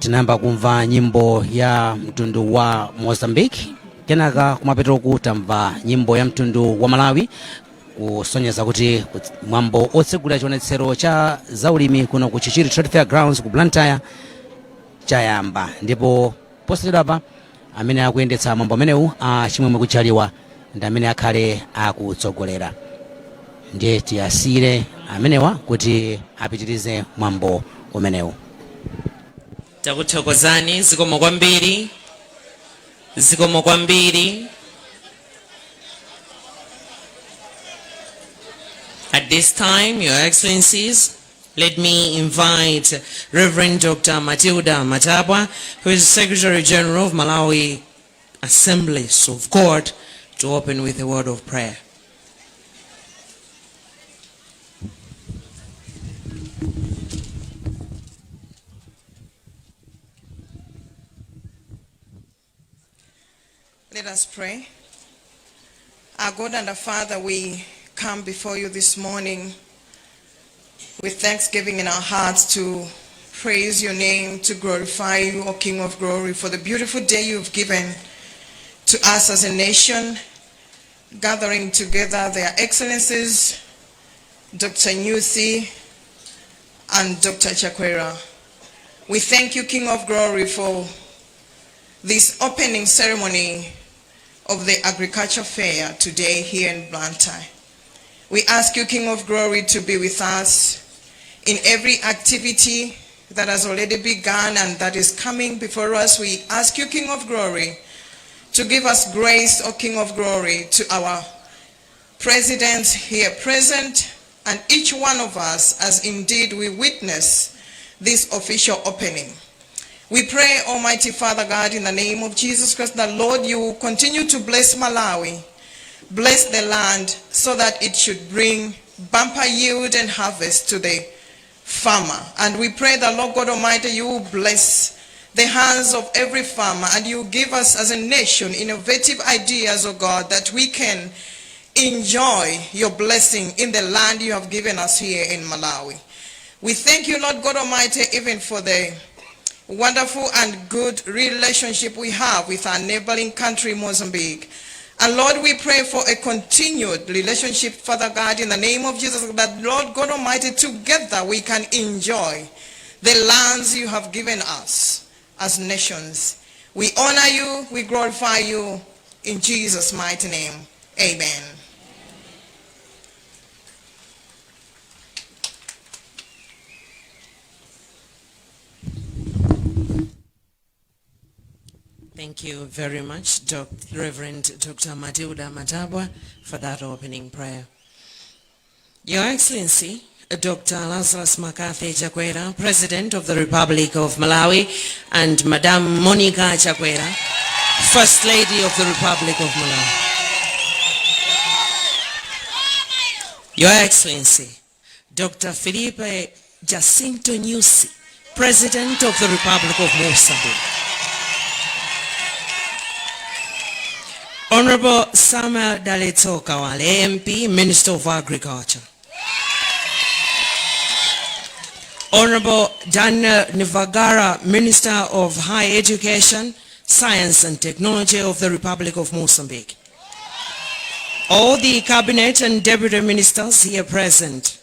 tinayamba kumva nyimbo ya mtundu wa Mozambique, kenaka kumapeto tamva nyimbo ya mtundu wa Malawi, kusonyeza kuti mwambo otsegulira chionetsero cha zaulimi kuno ku Chichiri Trade Fair Grounds ku Blantyre chayamba. Ndipo posachedwa apa amene akuyendetsa mwambo amenewu chimwemwe kuchaliwa ndi amene akhale akutsogolera. Ndiye tiyasire amenewa kuti apitirize mwambo umenewu. Takuthokozani, zikomo kwambiri. Zikomo kwambiri. At this time, Your Excellencies, let me invite Reverend Dr. Matilda Matabwa, who is Secretary General of Malawi Assemblies of God, to open with a word of prayer. Let us pray. Our God and our Father, we come before you this morning with thanksgiving in our hearts to praise your name, to glorify you, O King of Glory, for the beautiful day you've given to us as a nation, gathering together their excellencies, Dr. Nyusi and Dr. Chakwera. We thank you, King of Glory, for this opening ceremony of the agriculture fair today here in Blantyre. We ask you, King of Glory, to be with us in every activity that has already begun and that is coming before us. We ask you, King of Glory, to give us grace, O King of Glory, to our presidents here present and each one of us as indeed we witness this official opening. We pray, Almighty Father God, in the name of Jesus Christ, that Lord, you will continue to bless Malawi, bless the land, so that it should bring bumper yield and harvest to the farmer. And we pray that, Lord God Almighty, you will bless the hands of every farmer, and you will give us as a nation innovative ideas, oh God, that we can enjoy your blessing in the land you have given us here in Malawi. We thank you, Lord God Almighty, even for the wonderful and good relationship we have with our neighboring country, Mozambique. And Lord, we pray for a continued relationship, Father God, in the name of Jesus, that Lord God Almighty, together we can enjoy the lands you have given us as nations. We honor you, we glorify you, in Jesus' mighty name. Amen. Thank you very much, Reverend Dr. Matilda Matabwa, for that opening prayer. Your Excellency, Dr. Lazarus McCarthy Chakwera, President of the Republic of Malawi, and Madame Monica Chakwera, First Lady of the Republic of Malawi. Your Excellency, Dr. Felipe Jacinto Nyusi, President of the Republic of Mozambique. Honorable Samuel Daleto Kawale, MP, Minister of Agriculture. Honorable Daniel Nivagara, Minister of Higher Education, Science and Technology of the Republic of Mozambique. All the Cabinet and Deputy Ministers here present.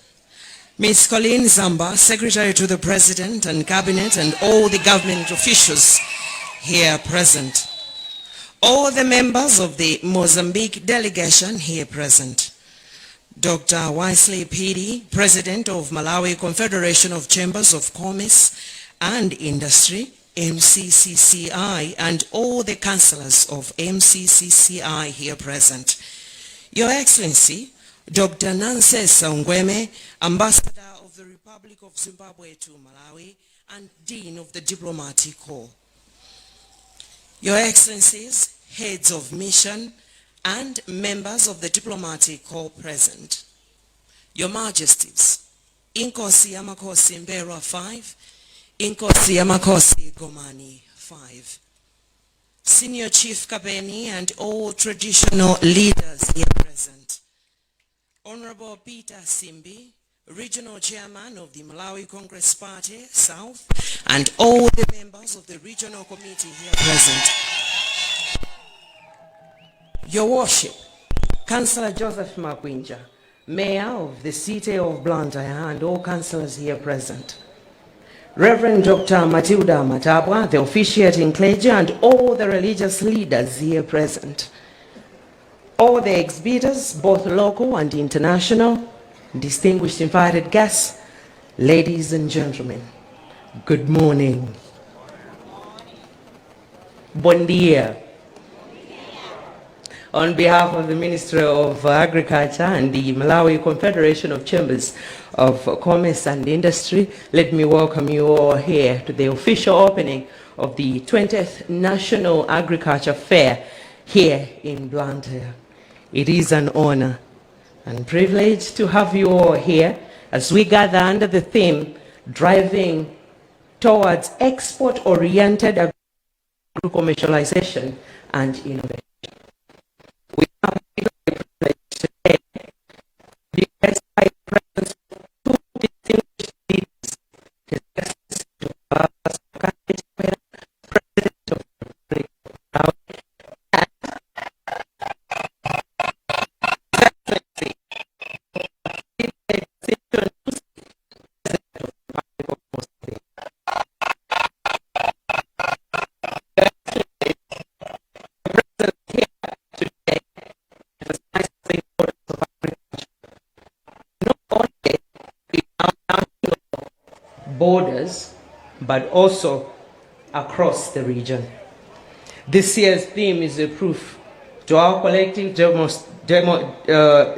Ms. Colleen Zamba, Secretary to the President and Cabinet, and all the government officials here present. All the members of the Mozambique delegation here present. Dr. Wesley Pidi, President of Malawi Confederation of Chambers of Commerce and Industry, MCCCI, and all the councillors of MCCCI here present. Your Excellency, Dr. Nansesa Ngweme, Ambassador of the Republic of Zimbabwe to Malawi and Dean of the Diplomatic Corps. Your Excellencies, heads of mission, and members of the Diplomatic Corps present. Your Majesties, Inkosi Yamakosi Mberwa 5, Inkosi Yamakosi Gomani 5. Senior Chief Kabeni and all traditional leaders here present. Honorable Peter Simbi, Regional Chairman of the Malawi Congress Party South, and all the members of the regional committee here present. Your Worship, Councillor Joseph Makwinja, Mayor of the city of Blantyre, and all councillors here present. Reverend Dr. Matilda Matabwa, the officiating clergy, and all the religious leaders here present. All the exhibitors, both local and international, distinguished invited guests, ladies and gentlemen, good morning. Bon dia. On behalf of the Ministry of Agriculture and the Malawi Confederation of Chambers of Commerce and Industry, let me welcome you all here to the official opening of the 20th National Agriculture Fair here in Blantyre. It is an honor and privilege to have you all here as we gather under the theme, driving towards export-oriented agro-commercialization and innovation. We have the privilege today to be blessed by the presence of two distinguished leaders, His Excellency Chakwera, President of the Republic of Malawi, and His Excellency President of the Republic of Mozambique. Borders, but also across the region. This year's theme is a proof to our collective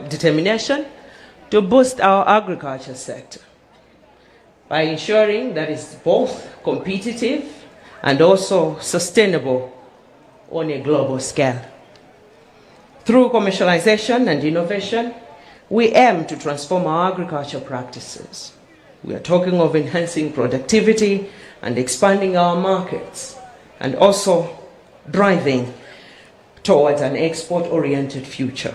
determination to boost our agriculture sector by ensuring that it's both competitive and also sustainable on a global scale. Through commercialization and innovation, we aim to transform our agriculture practices. We are talking of enhancing productivity and expanding our markets, and also driving towards an export-oriented future.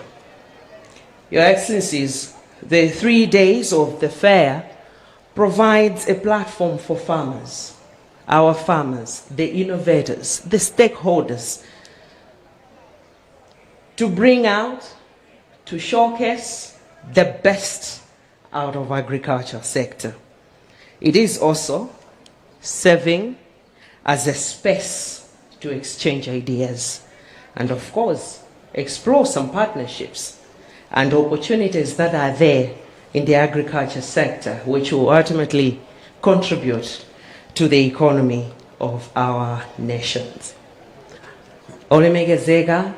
Your Excellencies, the 3 days of the fair provides a platform for farmers, our farmers, the innovators, the stakeholders, to bring out, to showcase the best out of agriculture sector. It is also serving as a space to exchange ideas and, of course, explore some partnerships and opportunities that are there in the agriculture sector, which will ultimately contribute to the economy of our nations. Olemekezeka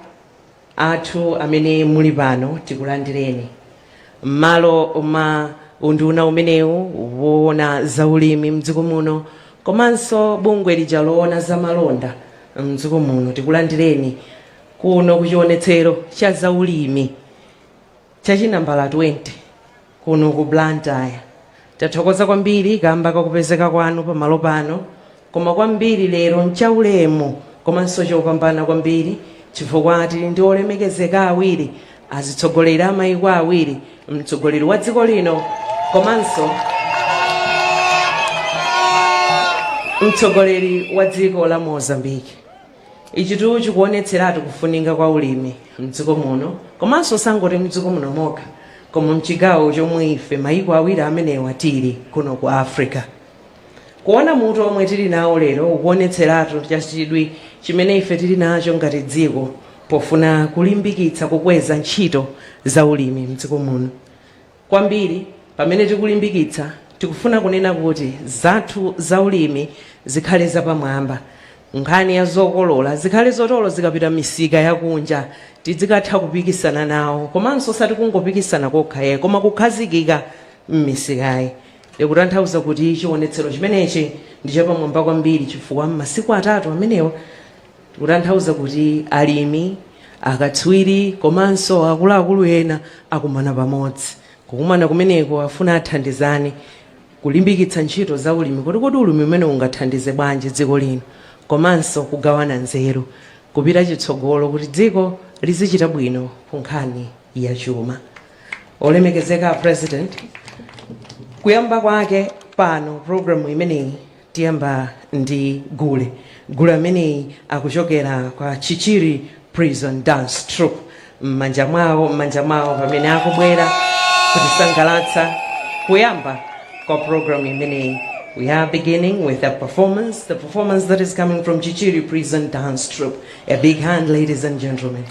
athu amene muli pano tikulandireni. Malo ma unduna umenewu wona za ulimi mdziko muno komanso bungwe lija loona za malonda mdziko muno tikulandireni kuno ku Chionetsero cha za ulimi chachinambala 20 kuno ku Blantyre. Tathokoza kwambiri kamba kakupezeka kwanu pa malo pano, koma kwambiri lero nchaulemu komanso chopambana kwambiri chifukwa tili ndi olemekezeka awiri azitsogolera amayiko awiri, mtsogoleri wa dziko lino komanso mtsogoleri wa dziko la Mozambique. Ichi chikuonetseratu kufunika kwa ulimi mdziko muno komanso sangoti mdziko muno mokha koma mchigawo chomwe ife mayiko awiri amenewa tili kuno ku Africa. Kuona mutu omwe tili nawo lero ukuonetseratu chachidwi chimene ife tili nacho ngati dziko pofuna kulimbikitsa kukweza ntchito za ulimi mdziko muno. Kwambiri pamene tikulimbikitsa tikufuna kunena kuti zathu za ulimi zikhale zapamwamba, nkhani ya zokolola zikhale zotolo zikapita misika yakunja tizikatha kupikisana nawo, komanso sati kungopikisana kokha koma kukhazikika m'misikayi. Ndikutanthauza kuti chionetsero chimenechi ndi chapamwamba kwambiri chifukwa m'masiku atatu amenewa kutanthauza kuti alimi, akatswiri komanso akuluakulu ena akumana pamodzi. Kukumana kumeneko afuna athandizane kulimbikitsa ntchito za ulimi kuti ulimi umene ungathandize bwanji dziko lino, komanso kugawana nzeru kupita chitsogolo kuti dziko lizichita bwino ku nkhani ya chuma. Olemekezeka President, kuyamba kwake pano programu imeneyi tiyamba ndi gule ameneyi akuchokera kwa Chichiri Prison Dance Troupe. M'manja mwawo pamene akubwera kutisangalatsa kuyamba kwa program imeneyi. We are beginning with a performance, the performance that is coming from Chichiri Prison Dance Troupe. A big hand, ladies and gentlemen.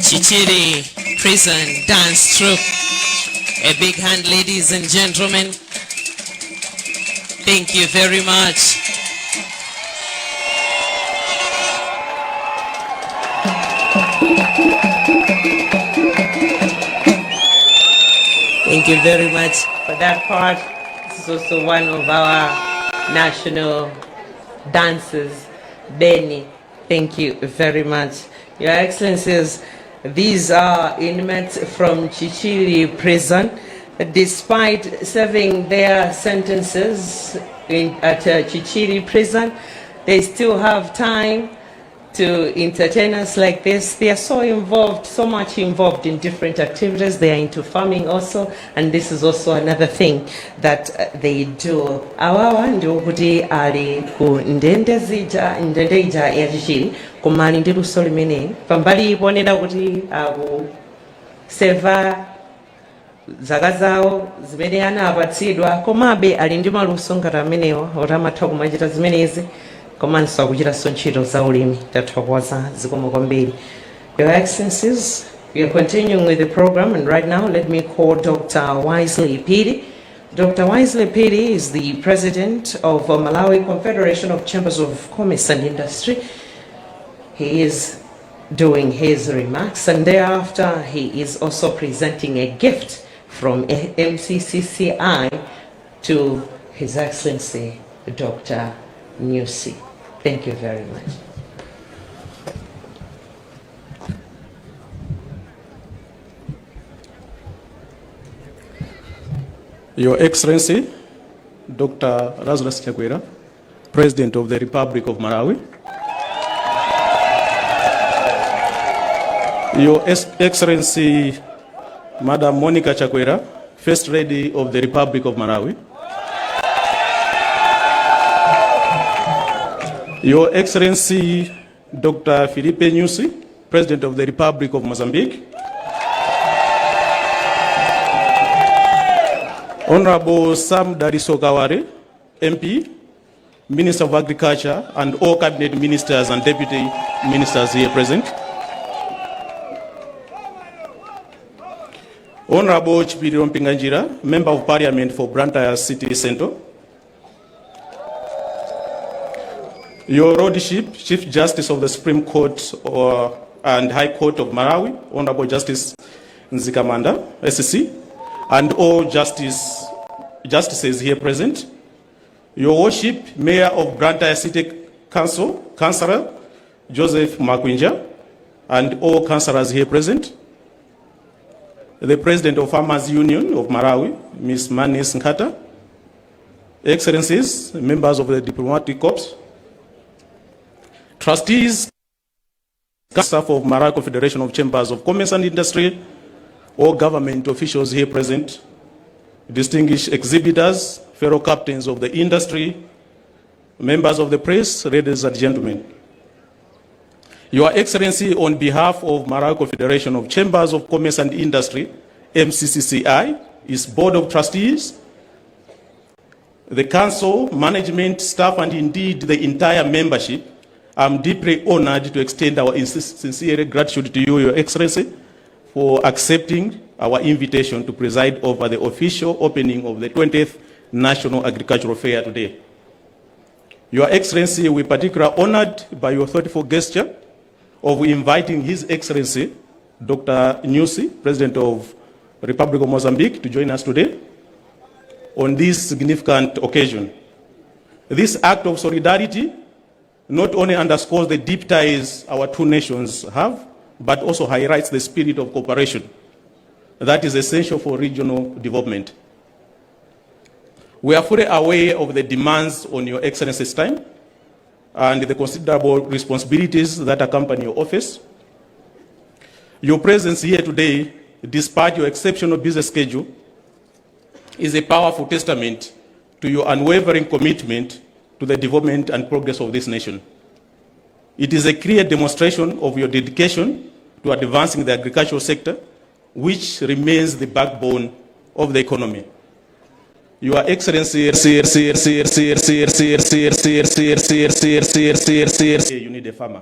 Chichiri Prison Dance Troupe. A big hand, ladies and gentlemen. Thank you very much. Thank you very much for that part. is also one of our national dancers, Benny. Thank you very much. Your Excellencies, these are inmates from Chichiri prison. Despite serving their sentences at Chichiri prison, they still have time to entertain us like this. They are so much involved in different activities. They are into farming also, and this is also another thing that they do. Awawa ndio kuti ali ku ndende ija ya Chichiri kumali ndi luso limene pambali iponera kuti seva zaka zawo zimene anapatsidwa komabe ali ndi maluso ngati amenewa oti amatha kumachita zimenezi komanso akuchitanso ntchito za ulimi. Tathokoza zikomo kwambiri. Your Excellencies, we are continuing with the program, and right now let me call Dr. Wisely Piri. Dr. Wisely Piri is the president of Malawi Confederation of Chambers of Commerce and Industry. He is doing his remarks, and thereafter he is also presenting a gift from MCCCI to His Excellency Dr. Nyusi. Thank you very much. Your Excellency, Dr. Lazarus Chakwera, President of the Republic of Malawi. Your Excellency, Madam Monica Chakwera, First Lady of the Republic of Malawi. Your Excellency, Dr. Filipe Nyusi, President of the Republic of Mozambique. Honorable Sam Dariso Kaware, MP, Minister of Agriculture, and all cabinet ministers and deputy ministers here present. Honorable Chipiri Mpinganjira, Member of Parliament for Blantyre City Centre. Your Lordship, Chief Justice of the Supreme Court and High Court of Malawi, Honorable Justice Nzikamanda, SCC, and all justices here present. Your Worship, Mayor of Blantyre City Council, Councillor Joseph Makwinja, and all councillors here present. The President of Farmers Union of Malawi, Ms. Manis Nkata. Excellencies, members of the Diplomatic Corps, trustees, staff of Malawi Confederation of Chambers of Commerce and Industry, all government officials here present, distinguished exhibitors, fellow captains of the industry, members of the press, ladies and gentlemen. Your Excellency, on behalf of Malawi Confederation of Chambers of Commerce and Industry, MCCCI, its Board of Trustees, the Council, management, staff, and indeed the entire membership, I'm deeply honored to extend our sincere gratitude to you, Your Excellency, for accepting our invitation to preside over the official opening of the 20th National Agricultural Fair today. Your Excellency, we're particularly honored by your thoughtful gesture of inviting His Excellency, Dr. Nyusi, President of the Republic of Mozambique, to join us today on this significant occasion. This act of solidarity not only underscores the deep ties our two nations have, but also highlights the spirit of cooperation that is essential for regional development. We are fully aware of the demands on Your Excellency's time and the considerable responsibilities that accompany your office. Your presence here today, despite your exceptional business schedule, is a powerful testament to your unwavering commitment to the development and progress of this nation. It is a clear demonstration of your dedication to advancing the agricultural sector, which remains the backbone of the economy. Your Excellency, you need a farmer.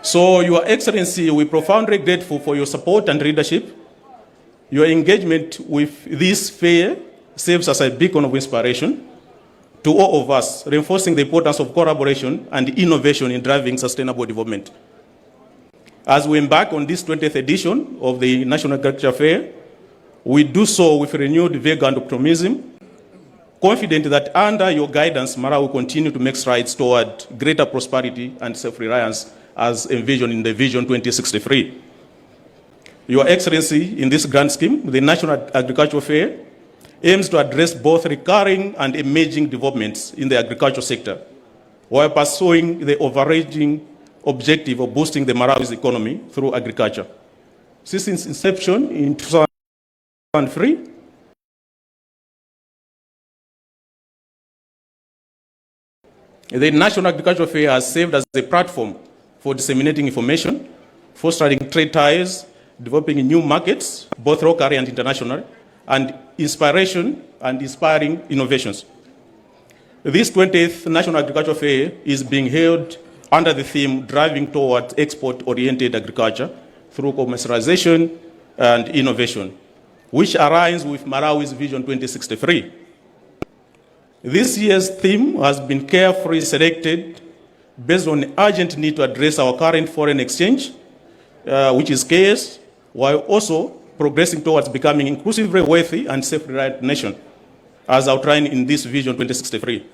So, Your Excellency, we're profoundly grateful for your support and leadership. Your engagement with this fair serves as a beacon of inspiration to all of us, reinforcing the importance of collaboration and innovation in driving sustainable development. As we embark on this 20th edition of the National Agriculture Fair, we do so with renewed vigor and optimism, confident that under your guidance, Malawi will continue to make strides toward greater prosperity and self-reliance as envisioned in the Vision 2063. Your Excellency, in this grand scheme, the National Agricultural Fair aims to address both recurring and emerging developments in the agricultural sector, while pursuing the overarching objective of boosting the Malawi's economy through agriculture. Since its inception in 2003, the National Agricultural Fair has served as a platform for disseminating information, fostering trade ties, developing new markets, both locally and internationally, and inspiration and inspiring innovations. This 20th National Agricultural Fair is being held under the theme Driving Towards Export-Oriented Agriculture through Commercialization and Innovation, which aligns with Malawi's Vision 2063. This year's theme has been carefully selected based on the urgent need to address our current foreign exchange, which is scarce, while also progressing towards becoming inclusively wealthy and self-reliant nation, as outlined in this Vision 2063.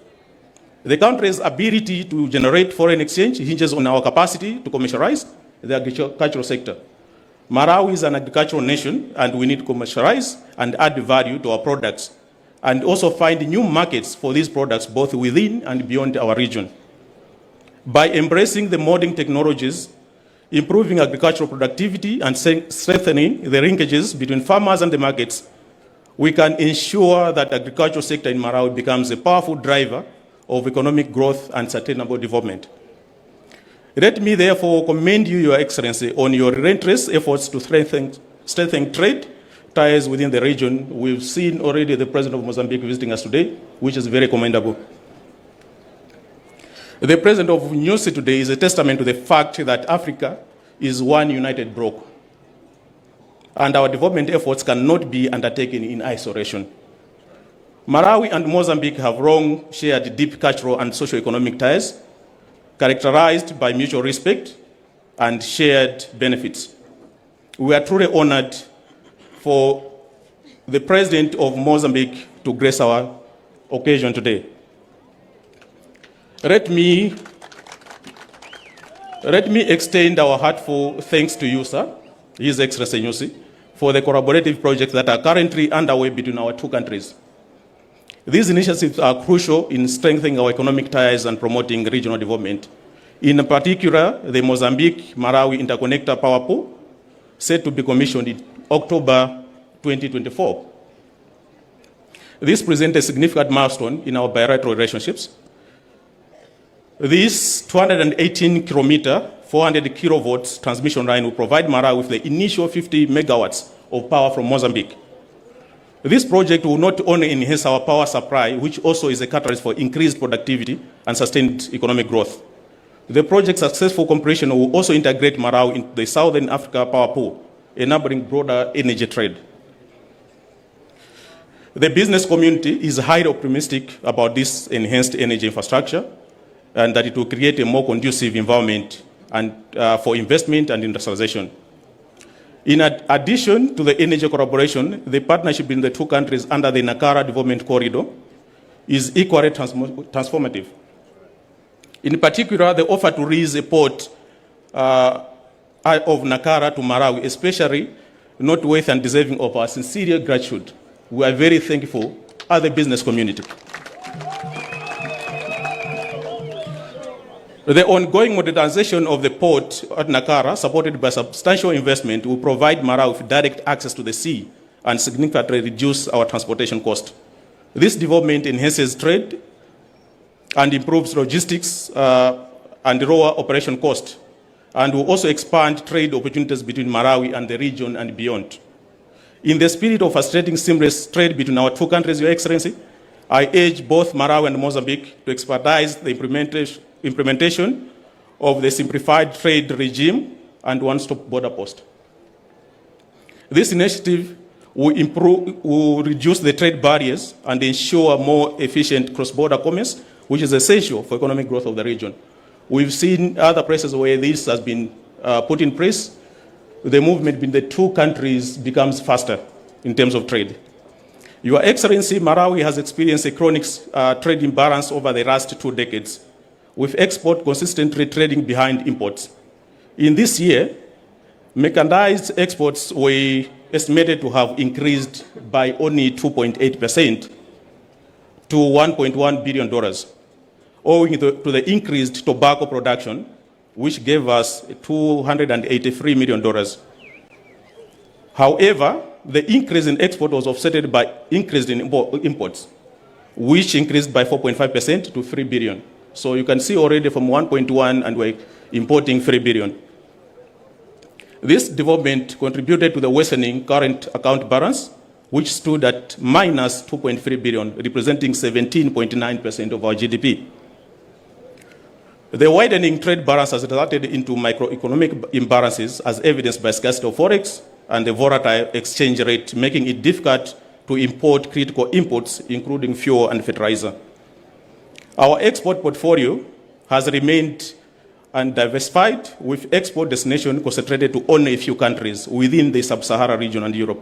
The country's ability to generate foreign exchange hinges on our capacity to commercialize the agricultural sector. Malawi is an agricultural nation, and we need to commercialize and add value to our products, and also find new markets for these products both within and beyond our region. By embracing the modern technologies, improving agricultural productivity, and strengthening the linkages between farmers and the markets, we can ensure that the agricultural sector in Malawi becomes a powerful driver of economic growth and sustainable development. Let me therefore commend you, Your Excellency, on your relentless efforts to strengthen trade ties within the region. We've seen already the President of Mozambique visiting us today, which is very commendable. The President of UNICE today is a testament to the fact that Africa is one united bloc, and our development efforts cannot be undertaken in isolation. Malawi and Mozambique have long shared deep cultural and socio-economic ties, characterized by mutual respect and shared benefits. We are truly honored for the President of Mozambique to grace our occasion today. Let me extend our heartfelt thanks to you, sir, His Excellency Nyusi, for the collaborative projects that are currently underway between our two countries. These initiatives are crucial in strengthening our economic ties and promoting regional development. In particular, the Mozambique-Malawi Interconnector Power Pool, set to be commissioned in October 2024. This presents a significant milestone in our bilateral relationships. This 218-kilometer, 400 kilovolts transmission line will provide Malawi with the initial 50 megawatts of power from Mozambique. This project will not only enhance our power supply, which also is a catalyst for increased productivity and sustained economic growth. The project's successful completion will also integrate Malawi into the Southern Africa Power Pool, enabling broader energy trade. The business community is highly optimistic about this enhanced energy infrastructure, and that it will create a more conducive environment for investment and industrialization. In addition to the energy collaboration, the partnership in the two countries under the Nakara Development Corridor is equally transformative. In particular, the offer to lease a port of Nakara to Malawi, especially noteworthy and deserving of our sincere gratitude. We are very thankful as the business community. The ongoing modernization of the port at Nakara, supported by substantial investment, will provide Malawi with direct access to the sea and significantly reduce our transportation cost. This development enhances trade and improves logistics and lower operation cost, and will also expand trade opportunities between Malawi and the region and beyond. In the spirit of facilitating seamless trade between our two countries, Your Excellency, I urge both Malawi and Mozambique to expedite the implementation of the simplified trade regime and one-stop border post. This initiative will reduce the trade barriers and ensure more efficient cross-border commerce, which is essential for economic growth of the region. We've seen other places where this has been put in place, the movement between the two countries becomes faster in terms of trade. Your Excellency, Malawi has experienced a chronic trade imbalance over the last 2 decades, with export consistently trading behind imports. In this year, mechanized exports were estimated to have increased by only 2.8% to $1.1 billion, owing to the increased tobacco production, which gave us $283 million. However, the increase in export was offset by increase in imports, which increased by 4.5% to $3 billion. So you can see already from 1.1 and we're importing 3 billion. This development contributed to the worsening current account balance, which stood at minus 2.3 billion, representing 17.9% of our GDP. The widening trade balance has resulted into microeconomic imbalances, as evidenced by scarcity of forex and the volatile exchange rate, making it difficult to import critical inputs, including fuel and fertilizer. Our export portfolio has remained undiversified, with export destination concentrated to only a few countries within the sub-Saharan region and Europe.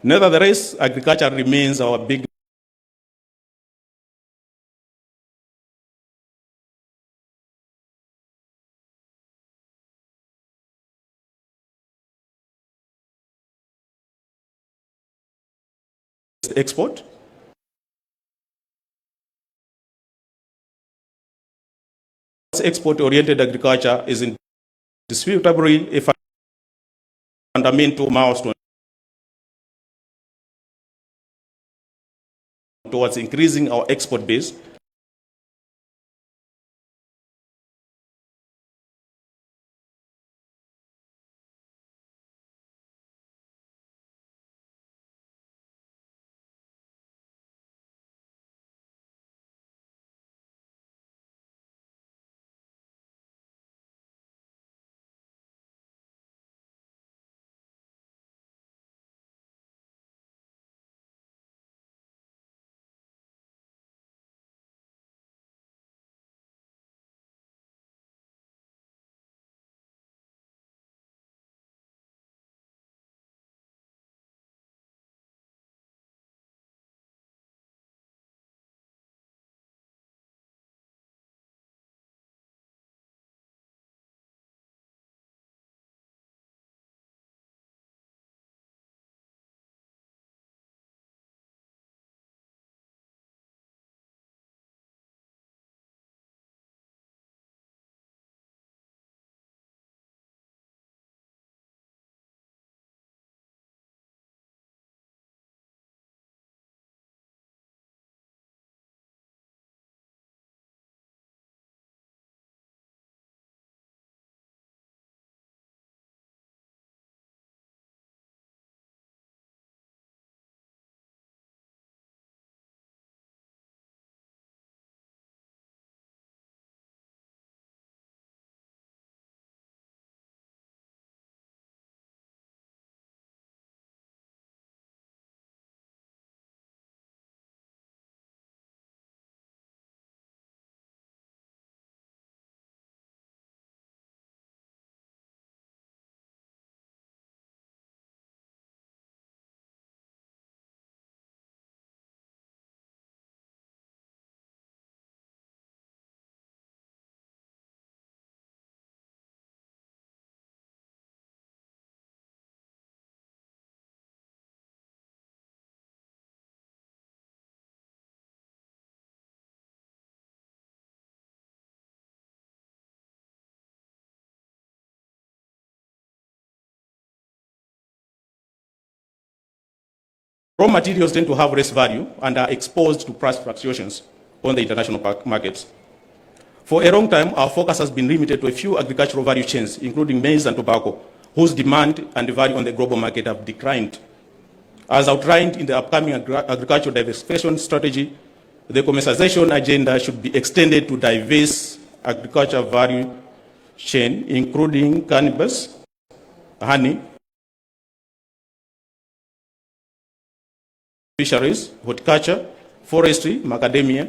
Nevertheless, agriculture remains our big export. Export-oriented agriculture is indisputably a fundamental milestone towards increasing our export base. Raw materials tend to have less value and are exposed to price fluctuations on the international markets. For a long time, our focus has been limited to a few agricultural value chains, including maize and tobacco, whose demand and value on the global market have declined. As outlined in the upcoming agricultural diversification strategy, the commercialization agenda should be extended to diverse agricultural value chain, including cannabis, honey, fisheries, horticulture, forestry, macadamia,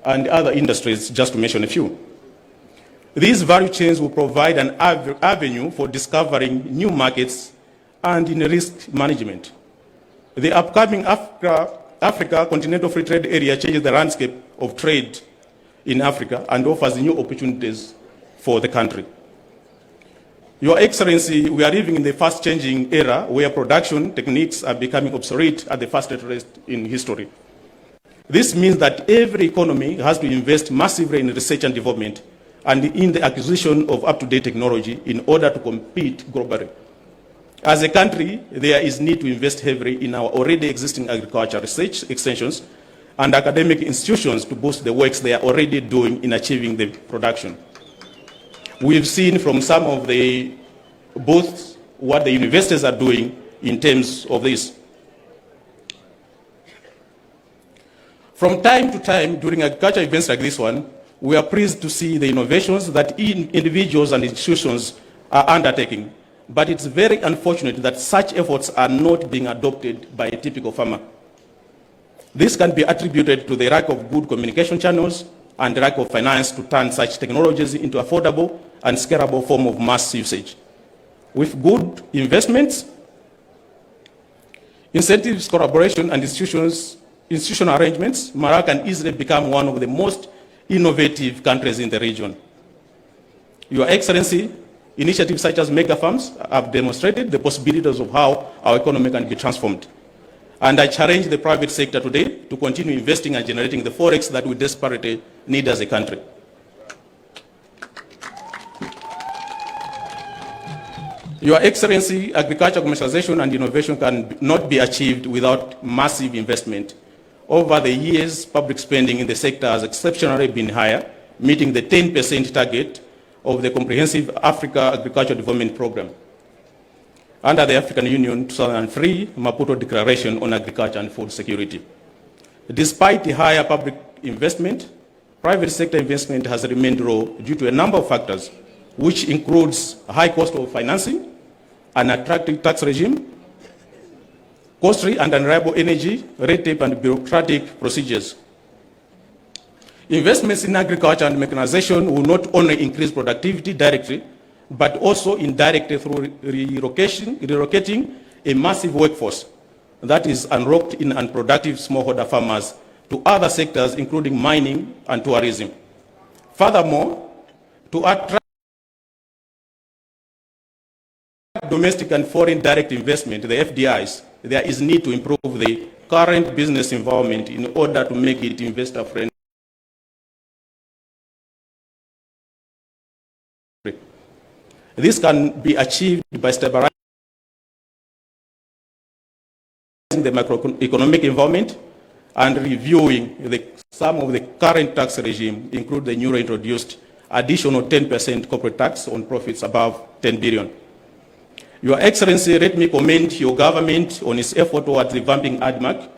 and other industries, just to mention a few. These value chains will provide an avenue for discovering new markets and in risk management. The upcoming Africa Continental Free Trade Area changes the landscape of trade in Africa and offers new opportunities for the country. Your Excellency, we are living in the fast-changing era where production techniques are becoming obsolete at the fastest rate in history. This means that every economy has to invest massively in research and development and in the acquisition of up-to-date technology in order to compete globally. As a country, there is need to invest heavily in our already existing agriculture research extensions and academic institutions to boost the works they are already doing in achieving the production. We've seen from some of the both what the universities are doing in terms of this. From time to time during agriculture events like this one, we are pleased to see the innovations that individuals and institutions are undertaking. But it's very unfortunate that such efforts are not being adopted by a typical farmer. This can be attributed to the lack of good communication channels and the lack of finance to turn such technologies into affordable and scalable form of mass usage. With good investments, incentives, collaboration, and institutional arrangements, Malawi can easily become one of the most innovative countries in the region. Your Excellency, initiatives such as mega farms have demonstrated the possibilities of how our economy can be transformed. And I challenge the private sector today to continue investing and generating the forex that we desperately need as a country. Your Excellency, agriculture commercialization and innovation can not be achieved without massive investment. Over the years, public spending in the sector has exceptionally been higher, meeting the 10% target of the Comprehensive Africa Agricultural Development Program under the African Union 2003 Maputo Declaration on Agriculture and Food Security. Despite the higher public investment, private sector investment has remained low due to a number of factors, which includes a high cost of financing, an attractive tax regime, costly and unreliable energy, red tape and bureaucratic procedures. Investments in agriculture and mechanization will not only increase productivity directly, but also indirectly through relocating a massive workforce that is unlocked in unproductive smallholder farmers to other sectors, including mining and tourism. Furthermore, to attract domestic and foreign direct investment, the FDIs, there is need to improve the current business environment in order to make it investor-friendly. This can be achieved by stabilizing the macroeconomic environment and reviewing some of the current tax regime, including the newly introduced additional 10% corporate tax on profits above 10 billion. Your Excellency, let me commend your government on its effort towards revamping ADMAC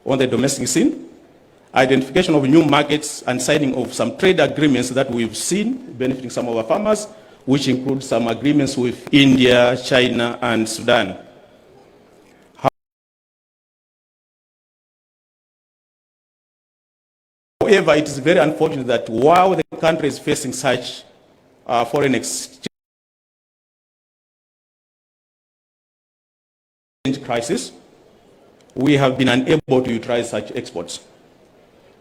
on the domestic scene, identification of new markets, and signing of some trade agreements that we've seen benefiting some of our farmers, which include some agreements with India, China, and Sudan. However, it is very unfortunate that while the country is facing such foreign exchange crisis, we have been unable to utilize such exports.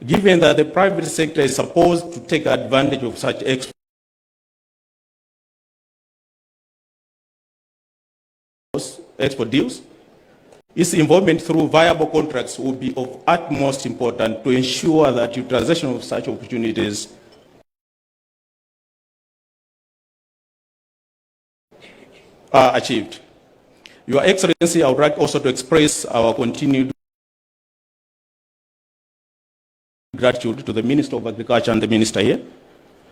Given that the private sector is supposed to take advantage of such export deals, its involvement through viable contracts will be of utmost importance to ensure that utilization of such opportunities are achieved. Your Excellency, I would like also to express our continued gratitude to the Minister of Agriculture and the Minister here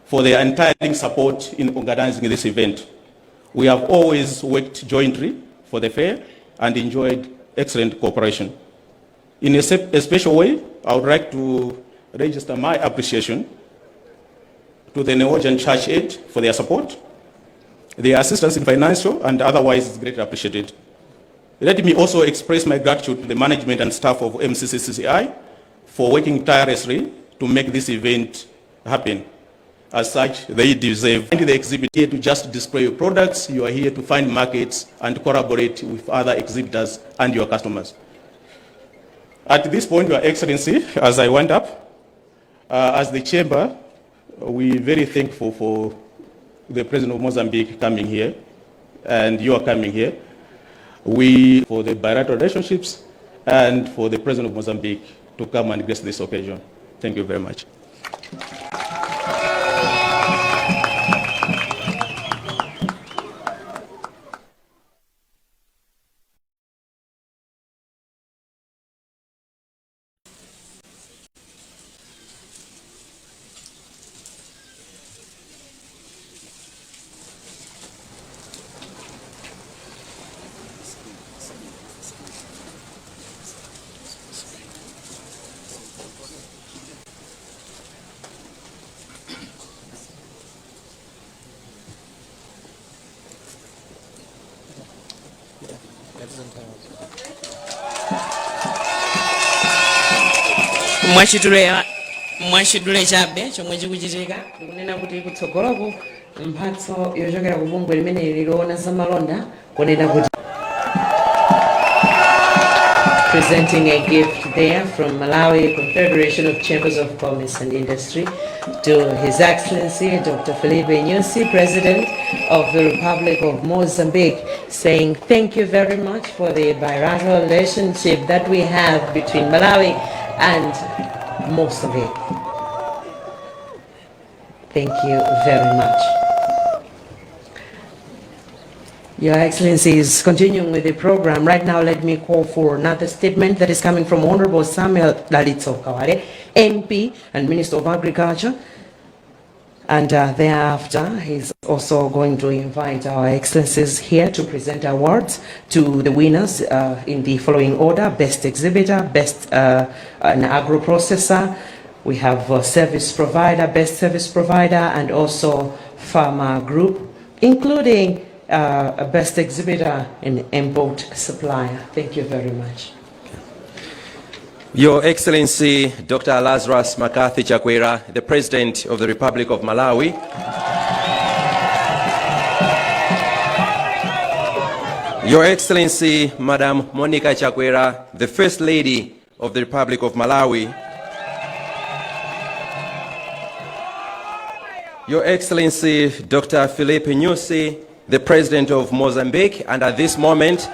for their entire support in organizing this event. We have always worked jointly for the fair and enjoyed excellent cooperation. In a special way, I would like to register my appreciation to the Norwegian Church Aid for their support. Their assistance in financial and otherwise is greatly appreciated. Let me also express my gratitude to the management and staff of MCCCI for working tirelessly to make this event happen. As such, they deserve the exhibit here to just display your products. You are here to find markets and collaborate with other exhibitors and your customers. At this point, Your Excellency, as I went up, as the chamber, we're very thankful for the President of Mozambique coming here, and you are coming here. We, for the bilateral relationships, and for the President of Mozambique to come and grace this occasion. Thank you very much. mwachidule chabe chomwe chikuchitika ndikunena kuti kutsogoloko mphatso yochokera ku bungwe limene liloona zamalonda kunena kuti presenting a gift there from Malawi Confederation of Chambers of Commerce and Industry to His Excellency Dr. Felipe Nyusi, President of the Republic of Mozambique, saying thank you very much for the bilateral relationship that we have between Malawi and Mozambique. Thank you very much. Your Excellencies, continuing with the program, right now let me call for another statement that is coming from Honorable Samuel Dalitso Kaware, MP and Minister of Agriculture. And thereafter, he's also going to invite our Excellencies here to present awards to the winners in the following order: Best Exhibitor, Best an Agro Processor, we have Service Provider, Best Service Provider, and also Farmer Group, including a Best Exhibitor and Import Supplier. Thank you very much. Your Excellency, Dr. Lazarus McCarthy Chakwera, the President of the Republic of Malawi. Your Excellency, Madam Monica Chakwera, the First Lady of the Republic of Malawi. Your Excellency, Dr. Felipe Nyusi, the President of Mozambique, and at this moment,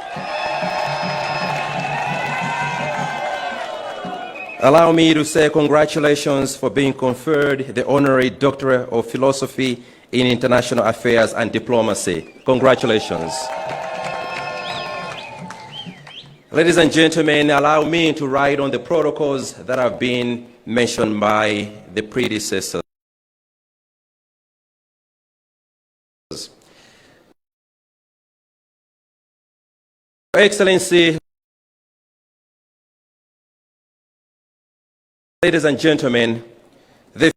allow me to say congratulations for being conferred the Honorary Doctorate of Philosophy in International Affairs and Diplomacy. Congratulations. Ladies and gentlemen, allow me to write on the protocols that have been mentioned by the predecessors. Your Excellency, ladies and gentlemen, the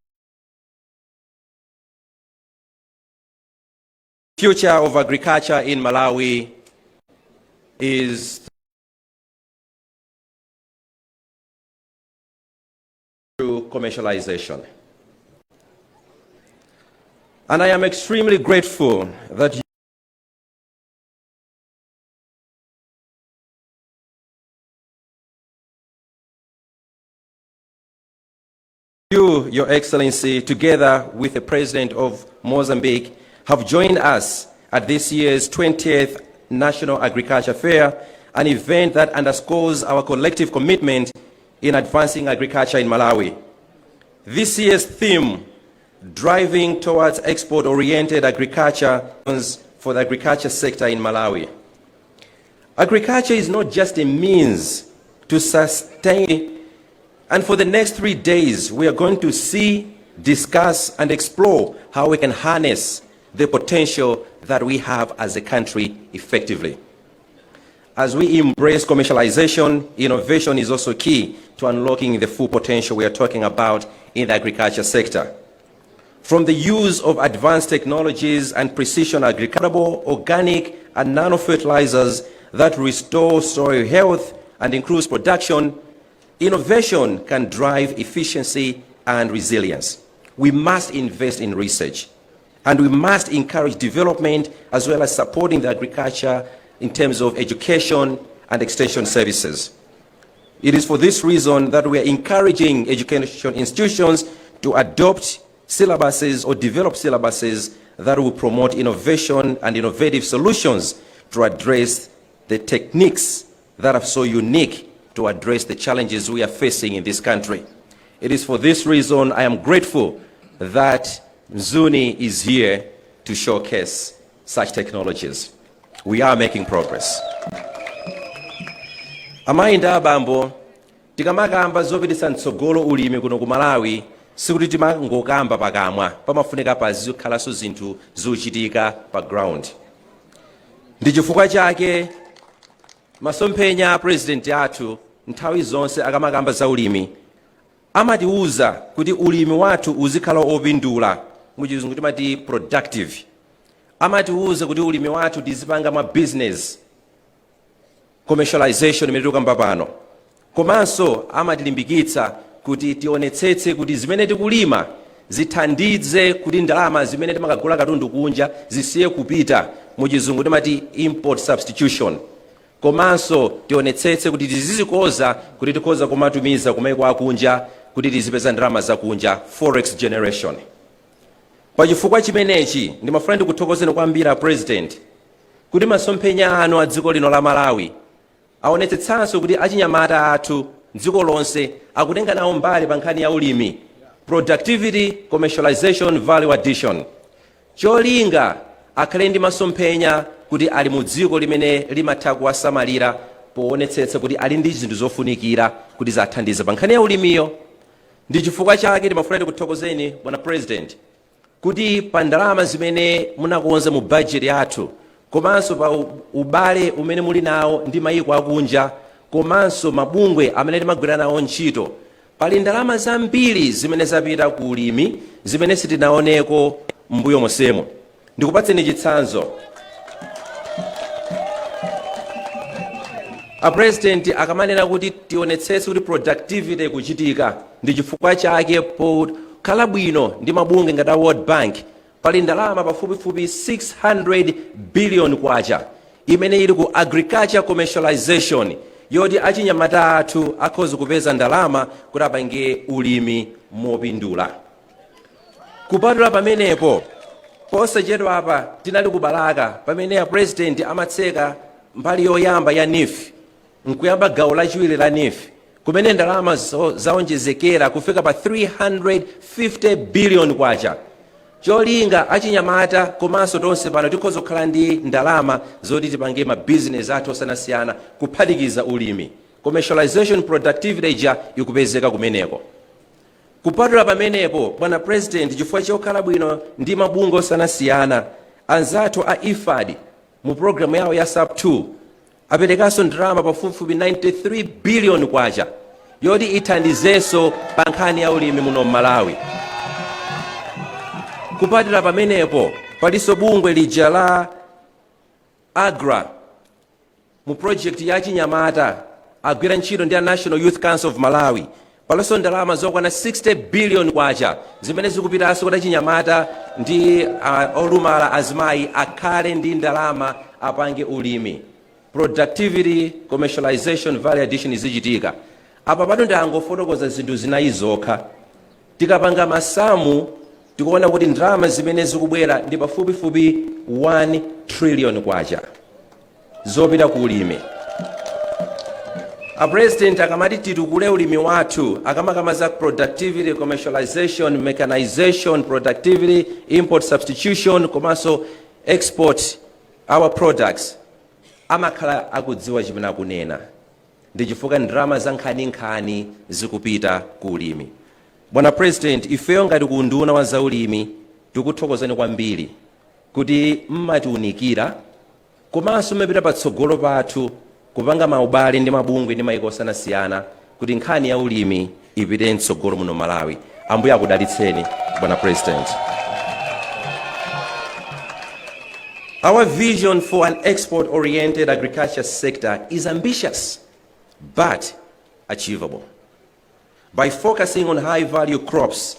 future of agriculture in Malawi is through commercialization. And I am extremely grateful that you, Your Excellency, together with the President of Mozambique, have joined us at this year's 20th National Agriculture Fair, an event that underscores our collective commitment in advancing agriculture in Malawi. This year's theme, driving towards export-oriented agriculture, for the agriculture sector in Malawi. Agriculture is not just a means to sustain. And for the next 3 days, we are going to see, discuss, and explore how we can harness the potential that we have as a country effectively. As we embrace commercialization, innovation is also key to unlocking the full potential we are talking about in the agriculture sector. From the use of advanced technologies and precision agriculture, organic and nano-fertilizers that restore soil health and increase production, innovation can drive efficiency and resilience. we must invest in research. And we must encourage development as well as supporting the agriculture in terms of education and extension services. It is for this reason that we are encouraging education institutions to adopt syllabuses or develop syllabuses that will promote innovation and innovative solutions to address the techniques that are so unique to address the challenges we are facing in this country. It is for this reason I am grateful that Mzuni is here to showcase such technologies. We are making progress. Amainda abambo, tikamakamba zopititsa mtsogolo ulimi kuno ku Malawi, sikuti timangokamba pakamwa, pamafunika pazikhalanso zinthu zochitika pa ground. Ndi chifukwa chake masomphenya a president athu nthawi zonse akamakamba za ulimi amatiuza kuti ulimi wathu uzikhala opindula, muchizungu timati productive. Amatiuza kuti ulimi wathu tizipanga ma business commercialization imene tikamba pano. Komanso amatilimbikitsa kuti tionetsetse kuti zimene tikulima zithandize kuti ndalama zimene timakagula katundu kunja zisiye kupita, muchizungu timati import substitution. Komanso tionetsetse kuti tizizikoza kuti tikhoza kumatumiza kumaiko akunja kuti tizipeza ndalama zakunja, forex generation. Pachifukwa chimenechi ndimafuna ndikuthokozeni kwambiri president kuti masomphenya anu a dziko lino la Malawi aonetsetsanso kuti achinyamata athu dziko lonse akutenga nawo mbali pa nkhani ya ulimi, productivity, commercialization, value addition. Cholinga akhale ndi masomphenya kuti ali mu dziko limene limatha kuwasamalira poonetsetsa kuti ali ndi zinthu zofunikira kuti zathandize pa nkhani ya ulimiyo. Ndi chifukwa chake ndimafuna ndikuthokozeni bwana president kuti pa ndalama zimene munakonza mu budget yathu, komanso pa ubale umene muli nawo ndi mayiko akunja, komanso mabungwe amene timagwira nawo ntchito, pali ndalama zambiri zimene zapita ku ulimi zimene sitinaoneko mbuyo mosemo. Ndikupatseni chitsanzo. A president akamanena kuti tionetsetse kuti productivity kuchitika, ndi chifukwa chake pokhala bwino ndi mabungwe ngati World Bank pali ndalama pafupifupi 600 billion kwacha imene ili ku agriculture commercialization, yoti achinyamata athu akhoza kupeza ndalama kuti apange ulimi mopindula. Kupatula pamenepo, posachedwa apa tinali kubalaka pamene a president amatseka mbali yoyamba ya NIF, nkuyamba gawo lachiwiri la NIF, kumene ndalama zaonjezekera kufika pa 350 billion kwacha. Cholinga achinyamata komanso tonse pano tikhoza kukhala ndi ndalama zoti tipange ma business athu osiyanasiyana kuphatikiza ulimi. Commercialization, productivity ja ikupezeka kumeneko. Kupatula pamenepo, bwana president, chifukwa chokhala bwino ndi mabungwe osiyanasiyana, anzathu a IFAD mu programu yawo ya SAP2 aperekanso ndalama pafupifupi 93 billion kwacha yoti ithandizenso pa nkhani ya ulimi muno Malawi. Kupatula pamenepo, palinso bungwe lija la AGRA mu project ya chinyamata agwira ntchito ndi a National Youth Council of Malawi, palinso ndalama zokwana 60 billion kwacha zimene zikupitanso kuti achinyamata ndi olumala azimayi akhale ndi ndalama apange ulimi. Productivity, commercialization, value addition izichitika. Apa pano ndangofotokoza zinthu zinayi zokha. Tikapanga masamu tikuona kuti ndalama zimene zikubwera ndi pafupifupi 1 trillion kwacha zopita ku ulimi. A president akamati titukule ulimi wathu, akamakamba za productivity, commercialization, mechanization, productivity, import substitution, komanso export our products, amakhala akudziwa chimene akunena. Ndi chifukwa ndalama za nkhaninkhani zikupita ku ulimi. Bwana president, ifeyo ngati ku nduna wa zaulimi tikuthokozani kwambiri kuti mmatiunikira komanso mmapita patsogolo pathu kupanga maubale ndi mabungwe ndi mayiko osiyanasiyana kuti nkhani ya ulimi ipite mtsogolo muno Malawi. Ambuye akudalitseni bwana president. Our vision for an export-oriented agriculture sector is ambitious but achievable. By focusing on high-value crops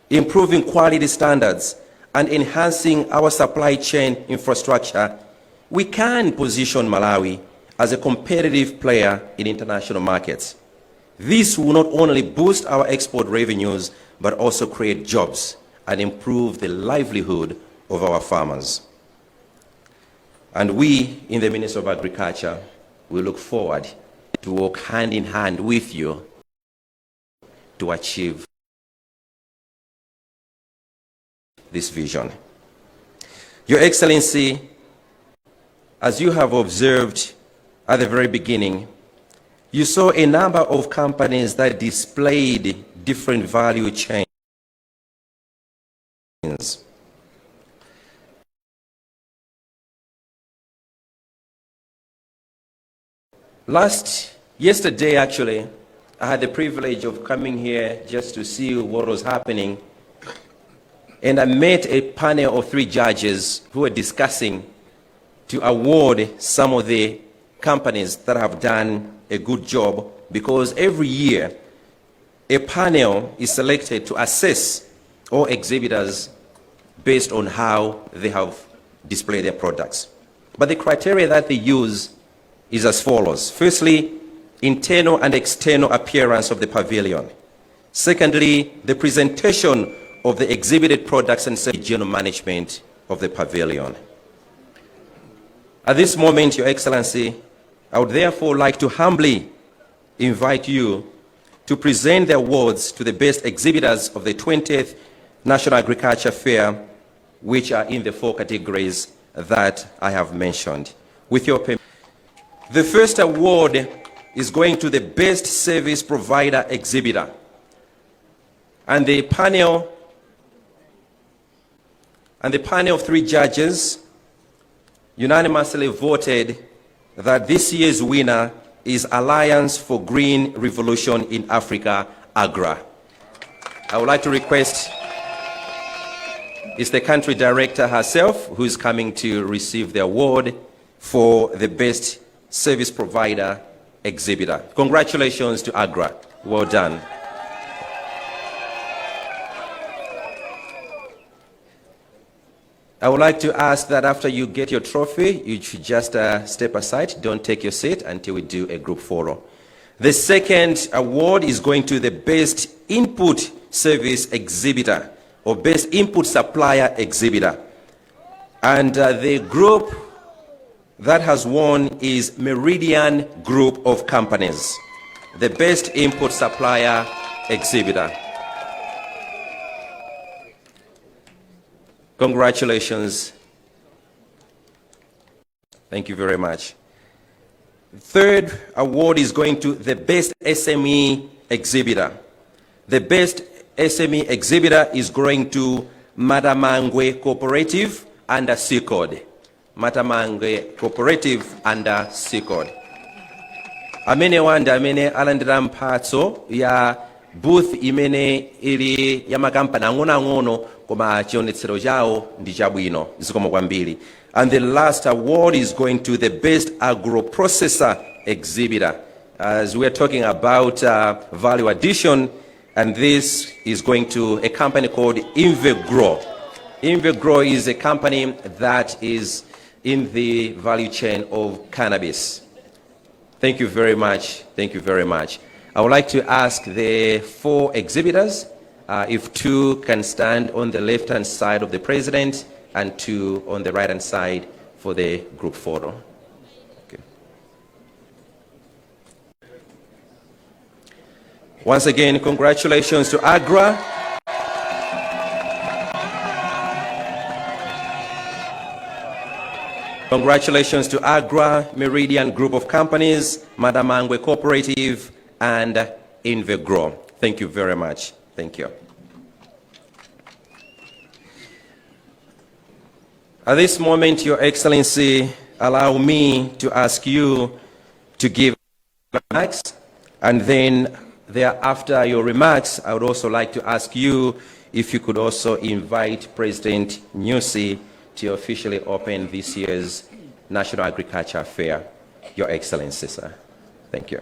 improving quality standards, and enhancing our supply chain infrastructure, we can position Malawi as a competitive player in international markets. This will not only boost our export revenues, but also create jobs and improve the livelihood of our farmers. And we, in the Ministry of Agriculture, we look forward to work hand in hand with you to achieve this vision. Your Excellency, as you have observed at the very beginning, you saw a number of companies that displayed different value chains. Yesterday, actually, I had the privilege of coming here just to see what was happening, and I met a panel of 3 judges who were discussing to award some of the companies that have done a good job, because every year a panel is selected to assess all exhibitors based on how they have displayed their products. But the criteria that they use is as follows. Firstly, internal and external appearance of the pavilion. Secondly, the presentation of the exhibited products and general management of the pavilion. At this moment, Your Excellency, I would therefore like to humbly invite you to present the awards to the best exhibitors of the 20th National Agriculture Fair, which are in the 4 categories that I have mentioned. With your permission. The first award is going to the Best Service Provider Exhibitor. And the panel of 3 judges unanimously voted that this year's winner is Alliance for Green Revolution in Africa, AGRA. I would like to request, it's the country director herself who is coming to receive the award for the Best Service Provider Exhibitor. Congratulations to AGRA. Well done. I would like to ask that after you get your trophy, you should just step aside. Don't take your seat until we do a group photo. The second award is going to the Best Input Service Exhibitor or Best Input Supplier Exhibitor. And the group that has won is Meridian Group of Companies, the Best Input Supplier Exhibitor. Congratulations. Thank you very much. Third award is going to the Best SME Exhibitor. The Best SME Exhibitor is going to Matamangwe Cooperative under CCOD. Matamangwe Cooperative under CCOD. Amene wanda amene alandira mphatso ya booth imene ili ya makampani ang'ono koma chionetsero chawo ndi chabwino zikomo kwambiri. And the last award is going to the Best Agro-Processor Exhibitor. As we are talking about value addition, and this is going to a company called Invegro. Invegro is a company that is in the value chain of cannabis. Thank you very much. Thank you very much. I would like to ask the 4 exhibitors if 2 can stand on the left-hand side of the president and 2 on the right-hand side for the group photo. Okay. Once again, congratulations to AGRA. Congratulations to AGRA, Meridian Group of Companies, Matamangwe Cooperative, and Invegro. Thank you very much. Thank you. At this moment, Your Excellency, allow me to ask you to give remarks, and then thereafter your remarks, I would also like to ask you if you could also invite President Nyusi to officially open this year's National Agriculture Fair. Your Excellency, sir. Thank you.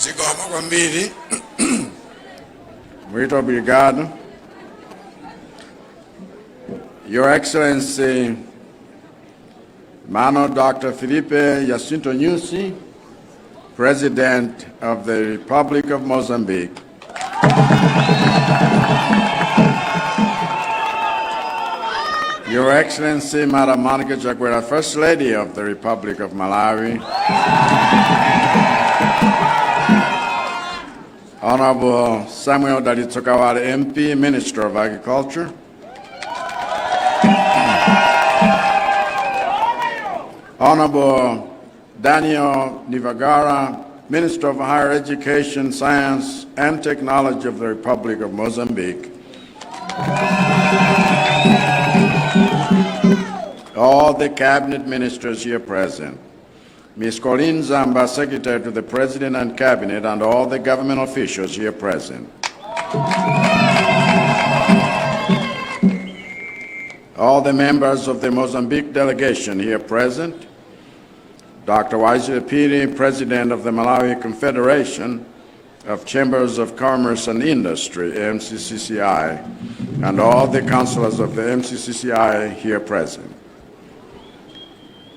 Zigoma kwambiri. Muito obrigado. Your Excellency, Mano Dr. Felipe Jacinto Nyusi, President of the Republic of Mozambique. Your Excellency, Madam Monica Chakwera, First Lady of the Republic of Malawi. Honorable Samuel Dalitsokawara, MP, Minister of Agriculture. Honorable Daniel Nivagara, Minister of Higher Education, Science and Technology of the Republic of Mozambique. All the cabinet ministers here present. Ms. Colleen Zamba, Secretary to the President and Cabinet, and all the government officials here present. All the members of the Mozambique delegation here present. Dr. Waisire Piri, President of the Malawi Confederation of Chambers of Commerce and Industry, MCCCI, and all the councillors of the MCCCI here present.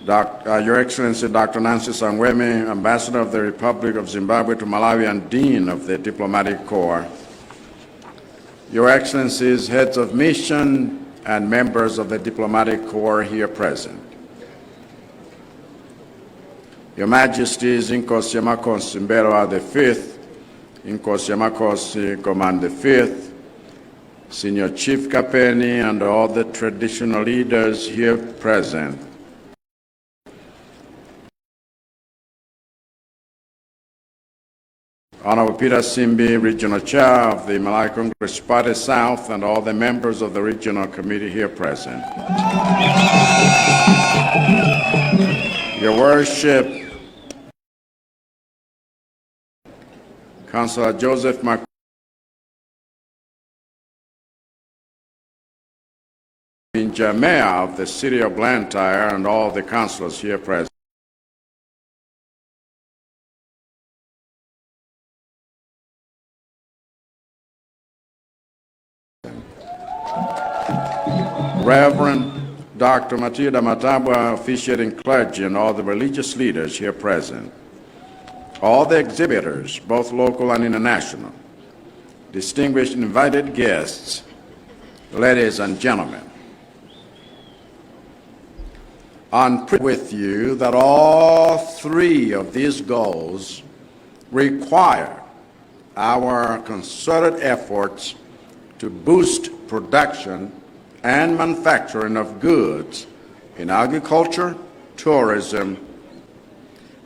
Your Excellency, Dr. Nancy Sangweme, Ambassador of the Republic of Zimbabwe to Malawi and Dean of the Diplomatic Corps. Your Excellencies, heads of mission and members of the Diplomatic Corps here present. Your Majesties, Inkosi Makosi Mberoa the Fifth, Inkosi Makosi Command the Fifth, Senior Chief Kapeni, and all the traditional leaders here present. Honorable Peter Simbi, Regional Chair of the Malawi Congress Party South, and all the members of the Regional Committee here present. Your Worship, Councillor Joseph Mayor of the City of Blantyre, and all the councillors here present. Reverend Dr. Matilda Matabwa, officiating clergy, and all the religious leaders here present. All the exhibitors, both local and international, distinguished invited guests, ladies and gentlemen. I'm with you that all three of these goals require our concerted efforts to boost production and manufacturing of goods in agriculture, tourism.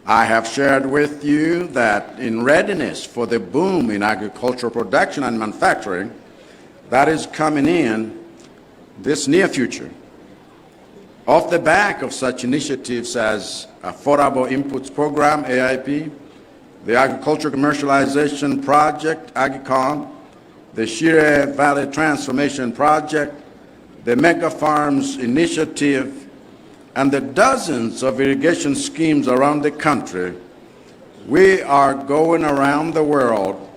I have shared with you that in readiness for the boom in agricultural production and manufacturing that is coming in this near future, off the back of such initiatives as Affordable Inputs Program, AIP, the Agriculture Commercialization Project, AGICOM, the Shire Valley Transformation Project, the Mega Farms Initiative, and the dozens of irrigation schemes around the country, we are going around the world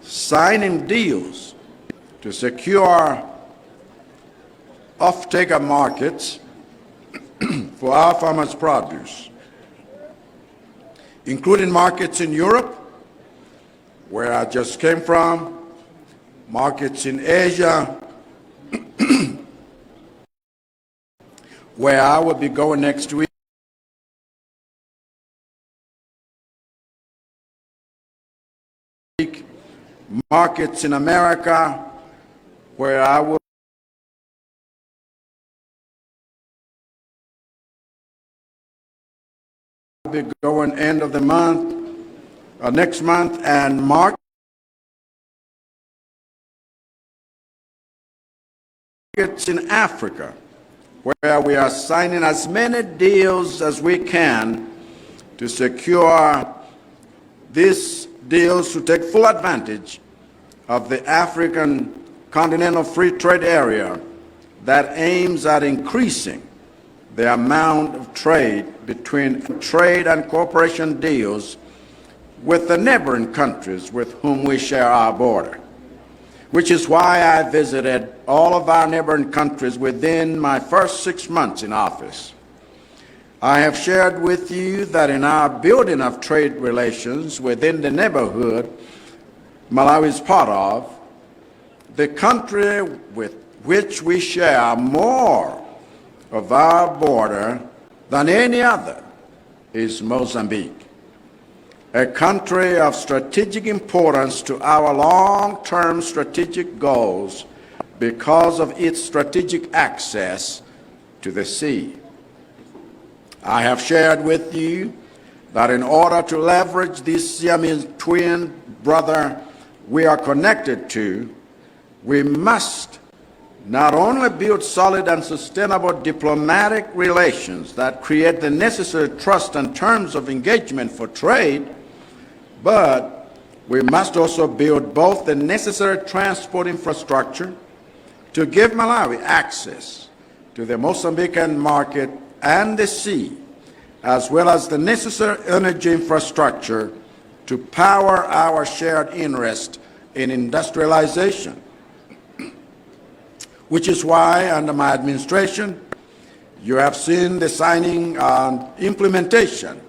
signing deals to secure off-taker markets for our farmers' produce, including markets in Europe, where I just came from, markets in Asia, where I will be going next week, markets in America, where I will be going end of the month, next month, and markets in Africa, where we are signing as many deals as we can to secure these deals to take full advantage of the African Continental Free Trade Area that aims at increasing the amount of trade between trade and cooperation deals with the neighboring countries with whom we share our border, which is why I visited all of our neighboring countries within my first 6 months in office. I have shared with you that in our building of trade relations within the neighborhood Malawi is part of, the country with which we share more of our border than any other is Mozambique, a country of strategic importance to our long-term strategic goals because of its strategic access to the sea. I have shared with you that in order to leverage this Siamese twin brother we are connected to, we must not only build solid and sustainable diplomatic relations that create the necessary trust and terms of engagement for trade, but we must also build both the necessary transport infrastructure to give Malawi access to the Mozambican market and the sea, as well as the necessary energy infrastructure to power our shared interest in industrialization. Which is why, under my administration, you have seen the signing and implementation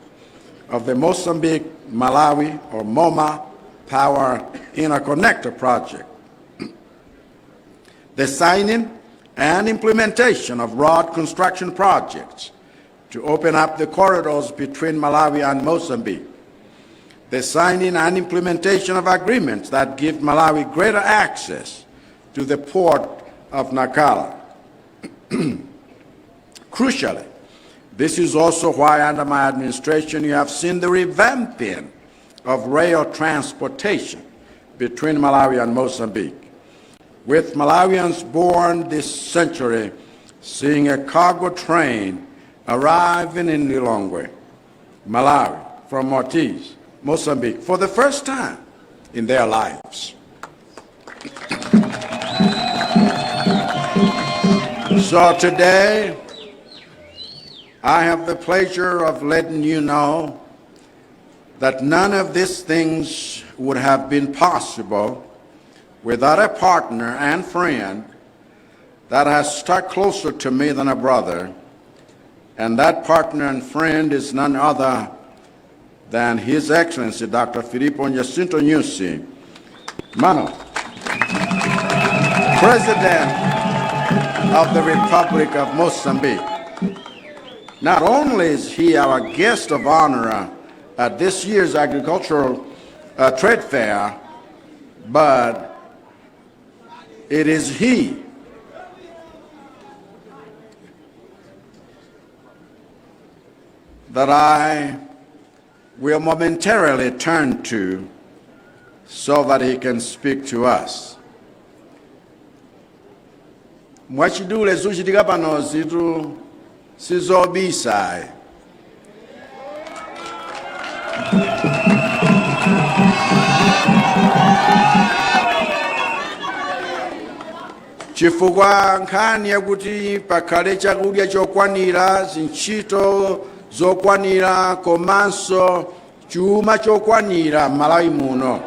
of the Mozambique-Malawi, or MoMA, Power Interconnector Project. The signing and implementation of road construction projects to open up the corridors between Malawi and Mozambique. The signing and implementation of agreements that give Malawi greater access to the port of Nacala. Crucially, this is also why under my administration you have seen the revamping of rail transportation between Malawi and Mozambique, with Malawians born this century seeing a cargo train arriving in Lilongwe, Malawi, from Ortiz, Mozambique, for the first time in their lives. So today, I have the pleasure of letting you know that none of these things would have been possible without a partner and friend that has stuck closer to me than a brother, and that partner and friend is none other than His Excellency Dr. Filippo Jacinto Nyusi, Mano, President of the Republic of Mozambique. Not only is he our guest of honor at this year's agricultural trade fair, but it is he that I will momentarily turn to so that he can speak to us. Mwachidule zuchitika pano zitu sizobisa. Chifukwa nkhani yakuti pakhale chakudya chokwanira, zintchito zokwanira, komanso chuma chokwanira m'Malawi muno.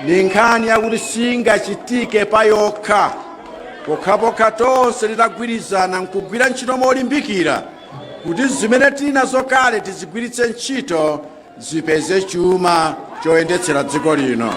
Ni nkhani yakuti singachitike payokha, pokhapokha tonse titagwirizana nkugwira ntchito molimbikira kuti zimene tinazo kale tizigwiritse ntchito zipeze chuma choyendetsera dziko lino.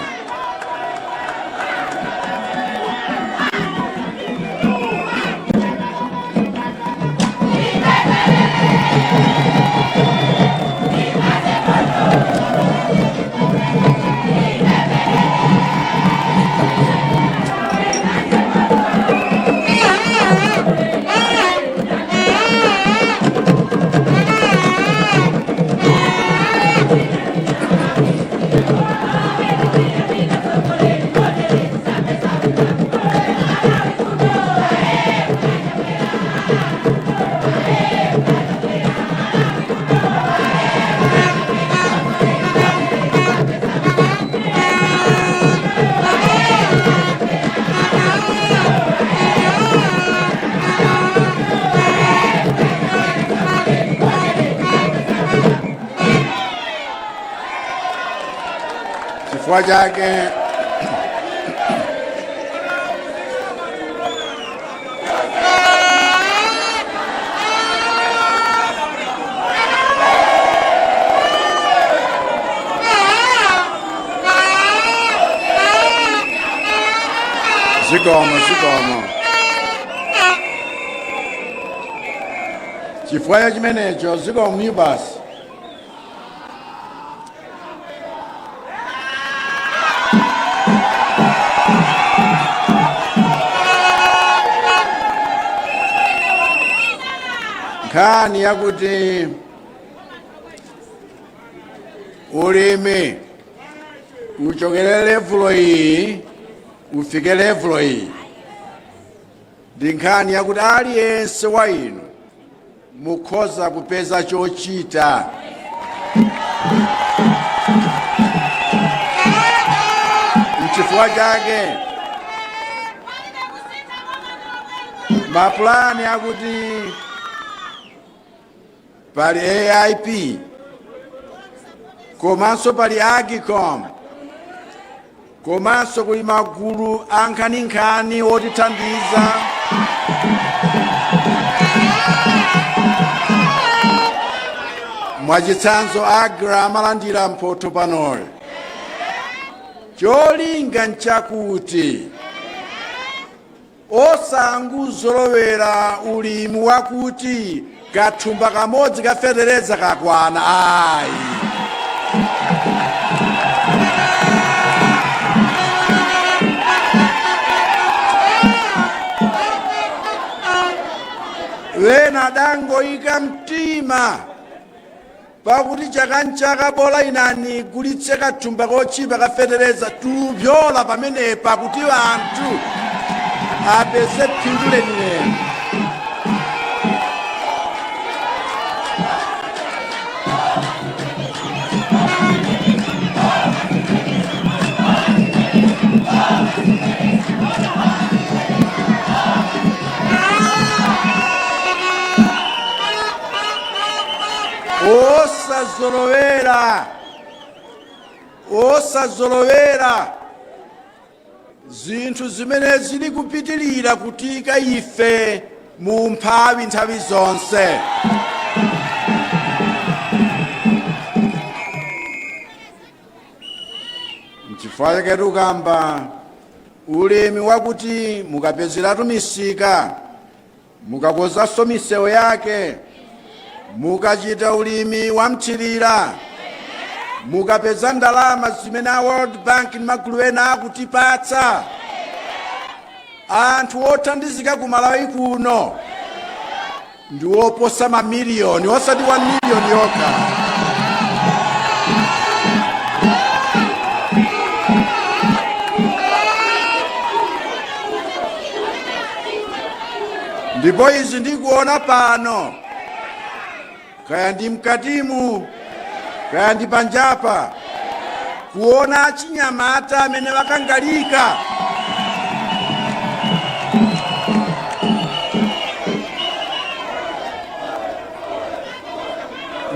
Chifukwa chake zikomo. Chifukwa chimenecho zikomo mibasi. Nkhani yakuti ulimi uchokere levulo iyi ufike levulo iyi ndi nkhani yakuti aliyense wa inu mukhoza kupeza chochita. N'chifukwa chake mapulani akuti pali AIP komanso pali Agicom komanso kuli magulu ankhaninkhani otithandiza mwachitsanzo Agra amalandira mphotho panoyo. Cholinga nchakuti osangozolowera ulimi wakuti kathumba kamodzi kafedereza kakwana ayi. Wena dangoyika mtima pakuti chaka bola inani gulitse kathumba kochipa kafedereza tupyola pamenepa kuti anthu apeze phindu lenileni. Osazolowera zinthu zimene zili kupitilira kutika ife mu mphawi nthawi zonse. N'chifukwa chake tukamba ulimi wakuti mukapezeratu misika mukakozanso misewu yake mukachita ulimi wamthirira mukapeza ndalama zimene a World Bank ndi magulu ena akutipatsa anthu othandizika ku Malawi kuno ndi oposa mamiliyoni osati 1 miliyoni yokha. Ndipo izi ndikuona pano kaya ndi mkatimu kaya ndi panjapa kuona achinyamata amene wakangalika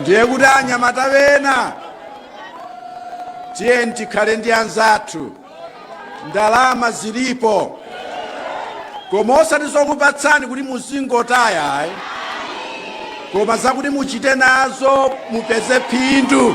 ndiye kuti anyamata wena tiyeni tikhale ndi anzathu, ndalama zilipo koma osati zokupatsani kuti muzingotaya ayi koma zakuti muchite nazo mupeze phindu.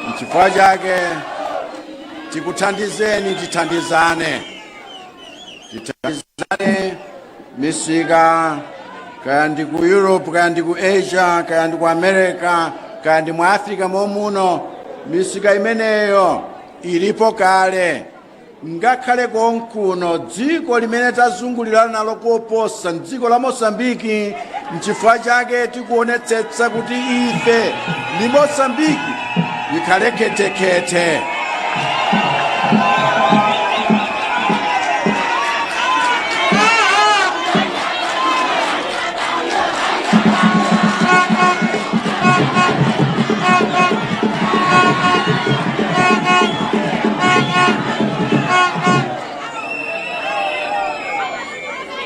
N'chifukwa chake tikuthandizeni, tithandizane misika kaya ndi ku Europe kaya ndi ku Asia kaya ndi ku America kaya ndi mu Africa momuno. Misika imeneyo ilipo kale. Ngakhale konkuno dziko limene tazungulirana nalo koposa dziko la Mozambique, n'chifukwa chake tikuonetsetsa kuti ife ndi Mozambique ikhale khetekhete.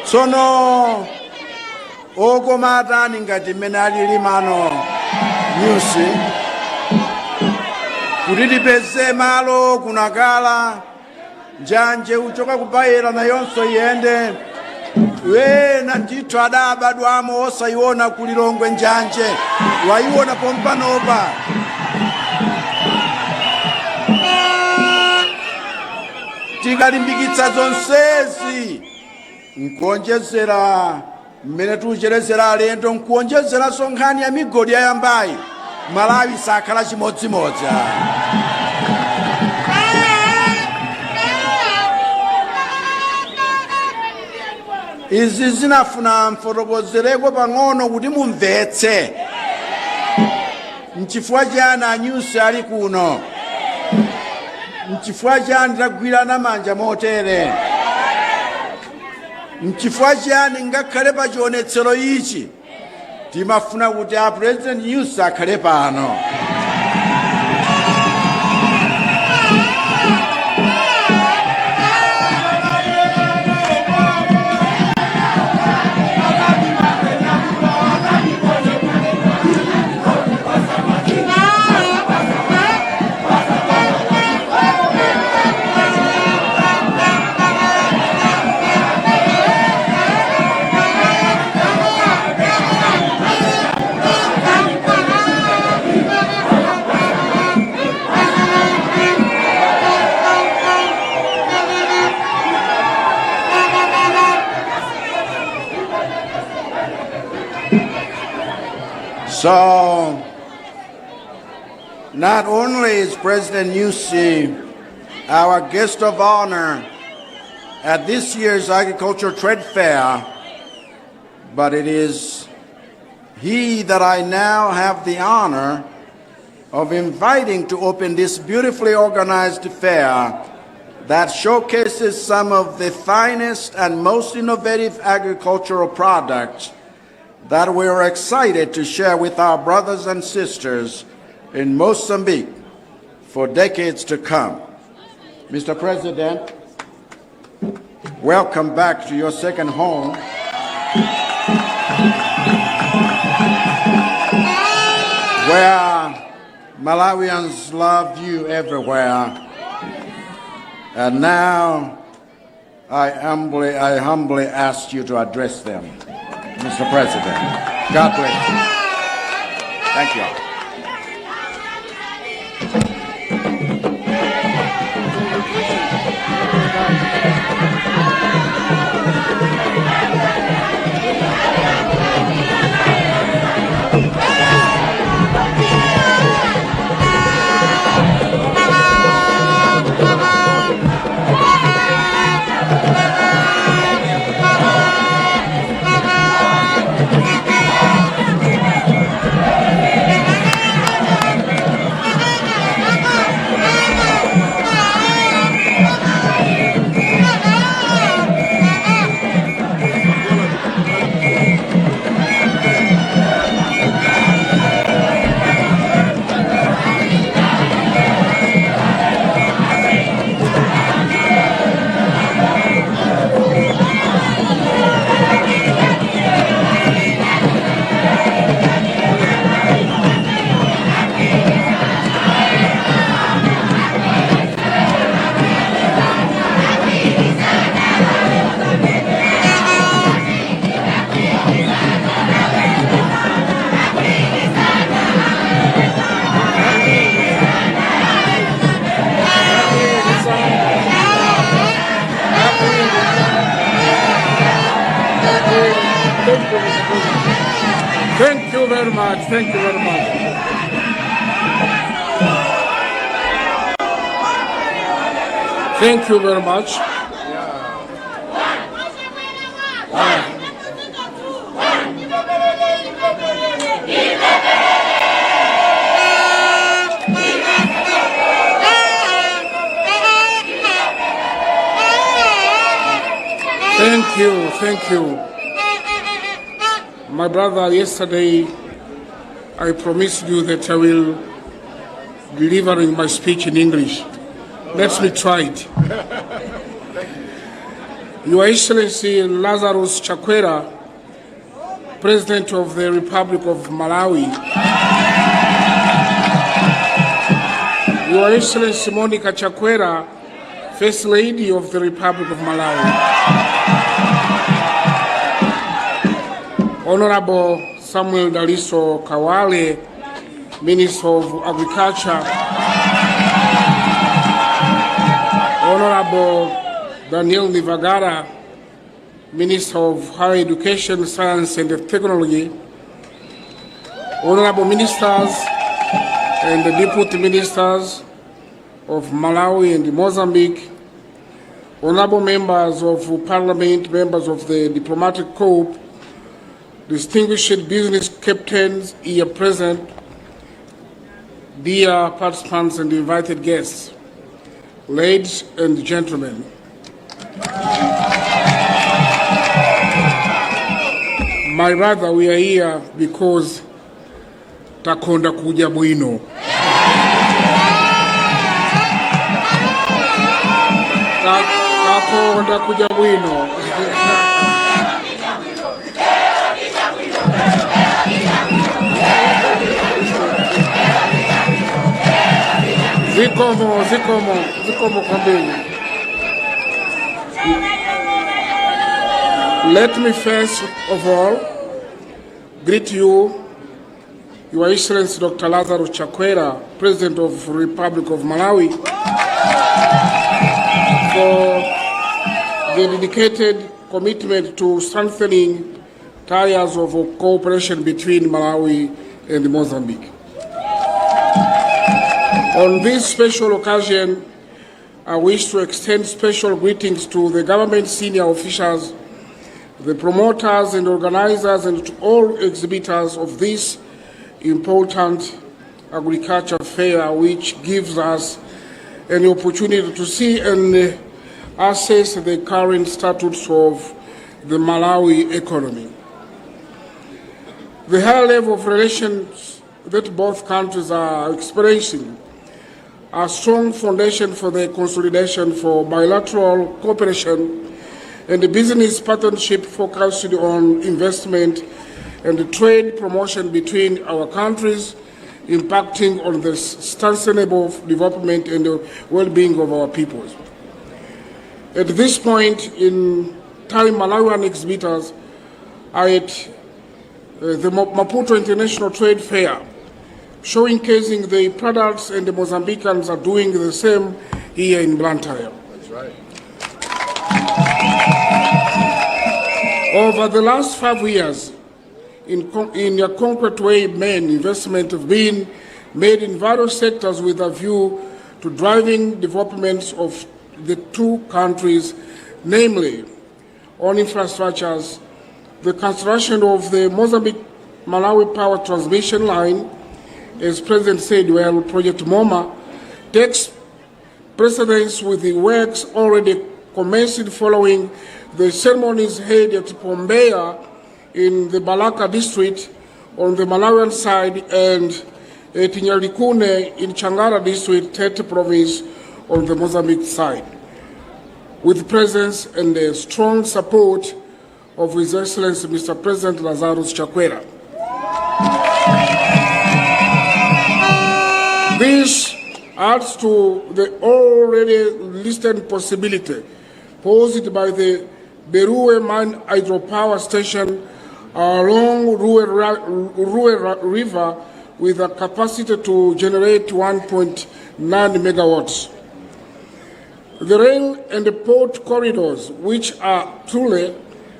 Sono okomata ngati mmene alili mano nyusi kuti tipeze malo kunakala njanje uchoka kupayera nayonso iyende wena ndithu adabadwamo osayiona kulilongwe njanje wayiona pompanopa. Tikalimbikitsa zonsezi nkuonjezera mmene tucherezera alendo nkuonjezera nkhani ya migodi yayambayi Malawi sakhala chimodzimodzi. Izi zinafuna mfotokozereko pang'ono kuti mumvetse n'chifukwa chani anyusi ali kuno, n'chifukwa chani tagwirana manja motere, n'chifukwa chani ngakhale pa chionetsero ichi timafuna kuti a President Nyusi akhale pano. So, not only is President Nyusi our guest of honor at this year's Agriculture Trade Fair, but it is he that I now have the honor of inviting to open this beautifully organized fair that showcases some of the finest and most innovative agricultural products that we are excited to share with our brothers and sisters in Mozambique for decades to come. Mr. President, welcome back to your second home. Where Malawians love you everywhere. And now I humbly ask you to address them. Mr. President, God bless you. Thank you. Thank you very much. Thank you very much. Thank you very much. Thank you. My brother, yesterday I promised you that I will be delivering my speech in English. Let me try it. Your Excellency Lazarus Chakwera, President of the Republic of Malawi. Your Excellency Monica Chakwera, First Lady of the Republic of Malawi. Honorable Samuel Daliso Kawale, Minister of Agriculture. Honorable Daniel Nivagara, Minister of Higher Education, Science and Technology. Honorable Ministers and the Deputy Ministers of Malawi and Mozambique. Honorable Members of Parliament, members of the Diplomatic Corps, distinguished business captains here present, dear participants and invited guests, ladies and gentlemen. My brother, we are here because takonda kuja bwino. Takonda kuja bwino. Zikomo kwambili. Let me first of all greet you, Your Excellency Dr. Lazarus Chakwera, President of the Republic of Malawi, for the dedicated commitment to strengthening ties of cooperation between Malawi and Mozambique. On this special occasion, I wish to extend special greetings to the government senior officials, the promoters and organizers, and to all exhibitors of this important agriculture fair, which gives us an opportunity to see and assess the current status of the Malawi economy. The high level of relations that both countries are experiencing a strong foundation for the consolidation for bilateral cooperation and the business partnership focused on investment and trade promotion between our countries, impacting on the sustainable development and the well-being of our peoples. At this point in time, Malawian exhibitors are at the Maputo International Trade Fair, showcasing the products, and the Mozambicans are doing the same here in Blantyre. That's right. Over the last 5 years, in a concrete way, main investment have been made in various sectors with a view to driving developments of the two countries, namely on infrastructures, the construction of the Mozambique-Malawi power transmission line, as President said, well, Project MOMA takes precedence with the works already commenced following the ceremonies held at Pombeya in the Balaka district on the Malawian side and at Nyalikune in Changara district, Tete province on the Mozambique side, with presence and the strong support of His Excellency Mr. President Lazarus Chakwera. This adds to the already listed possibility posed by the Berue Mine hydropower station along Rue River with a capacity to generate 1.9 megawatts. The rail and the port corridors, which are truly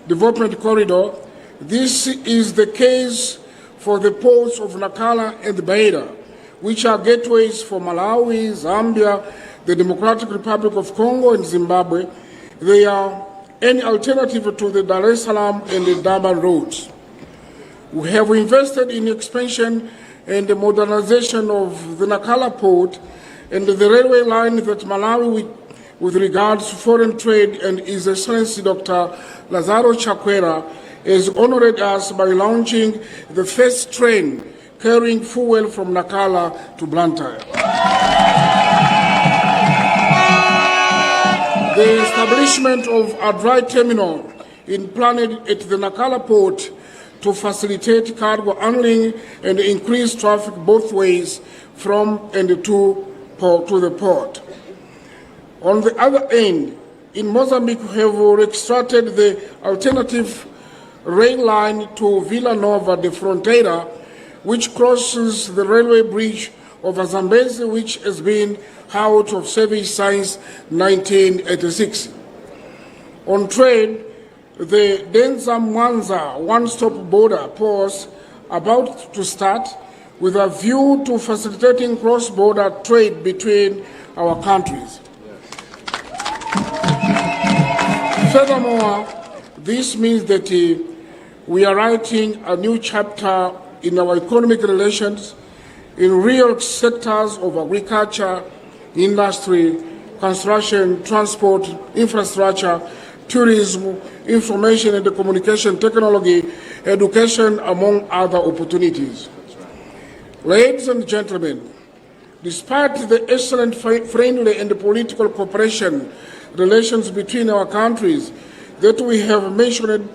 development corridor, this is the case for the ports of Nacala and Beira, which are gateways for Malawi, Zambia, the Democratic Republic of Congo and Zimbabwe, they are any alternative to the Dar es Salaam and the Durban roads. We have invested in expansion and the modernization of the Nacala port and the railway line that Malawi, with regards to foreign trade, and His Excellency Dr. Lazaro Chakwera has honored us by launching the first train carrying fuel from Nacala to Blantyre. The establishment of a dry terminal is planned at the Nacala port to facilitate cargo handling and increase traffic both ways from and to the port. On the other end, in Mozambique, we have extracted the alternative rail line to Vila Nova de Fronteira, which crosses the railway bridge of Zambezi, which has been out of service since 1986. On trade, the Denza Mwanza one-stop border post about to start with a view to facilitating cross-border trade between our countries. Furthermore, this means that we are writing a new chapter in our economic relations in real sectors of agriculture, industry, construction, transport, infrastructure, tourism, information and communication technology, education, among other opportunities. Ladies and gentlemen, despite the excellent friendly and political cooperation relations between our countries that we have mentioned,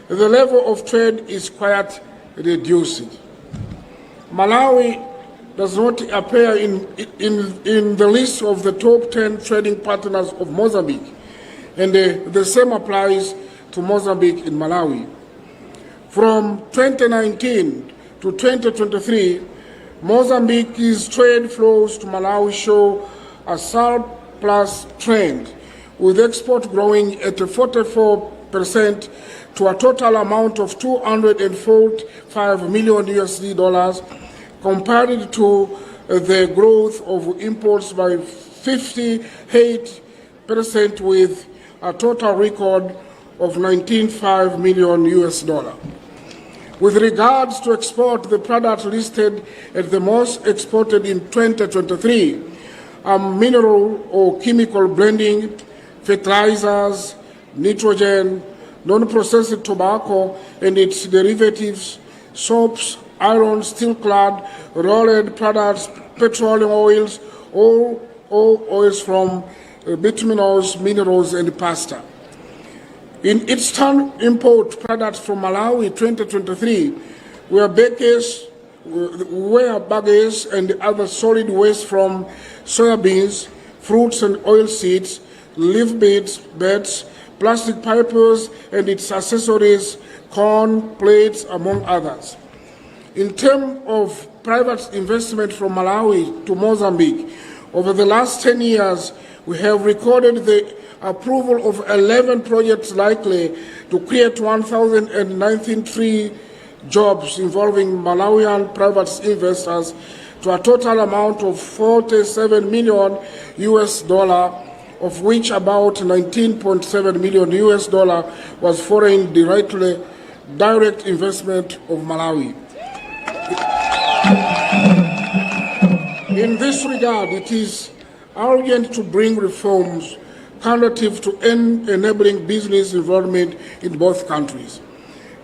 the level of trade is quite reduced. Malawi does not appear in the list of the top 10 trading partners of Mozambique, and the same applies to Mozambique and Malawi. From 2019 to 2023, Mozambique's trade flows to Malawi show a surplus trend, with export growing at 44% to a total amount of $245 million USD, compared to the growth of imports by 58%, with a total record of $19.5 million USD. With regards to export, the product listed as the most exported in 2023 are mineral or chemical blending, fertilizers, nitrogen, non-processed tobacco and its derivatives, soaps, iron, steel-clad, rolled products, petroleum oils, all oils from bituminous minerals and pasta. In its turn, import products from Malawi 2023 were bagasse and other solid waste from soybeans, fruits and oil seeds, leaf beds, plastic pipers and its accessories, corn, plates, among others. In terms of private investment from Malawi to Mozambique, over the last 10 years, we have recorded the approval of 11 projects likely to create 1,093 jobs involving Malawian private investors to a total amount of $47 million USD, of which about $19.7 million USD was foreign direct investment of Malawi. In this regard, it is urgent to bring reforms conducive to enabling business involvement in both countries.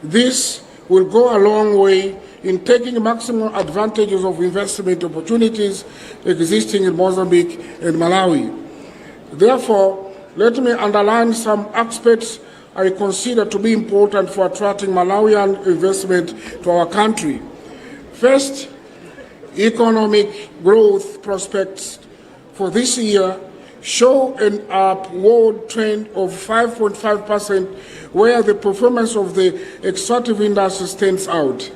This will go a long way in taking maximum advantages of investment opportunities existing in Mozambique and Malawi. Therefore, let me underline some aspects I consider to be important for attracting Malawian investment to our country. First, economic growth prospects for this year show an upward trend of 5.5%, where the performance of the extractive industry stands out.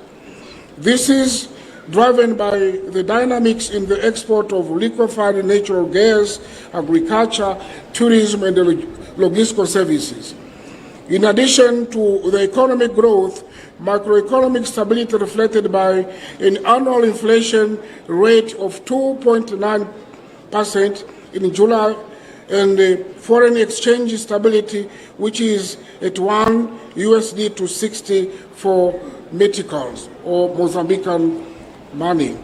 This is driven by the dynamics in the export of liquefied natural gas, agriculture, tourism, and logistical services. In addition to the economic growth, macroeconomic stability reflected by an annual inflation rate of 2.9%, in July, and foreign exchange stability, which is at $1 to 60 for meticals or Mozambican money.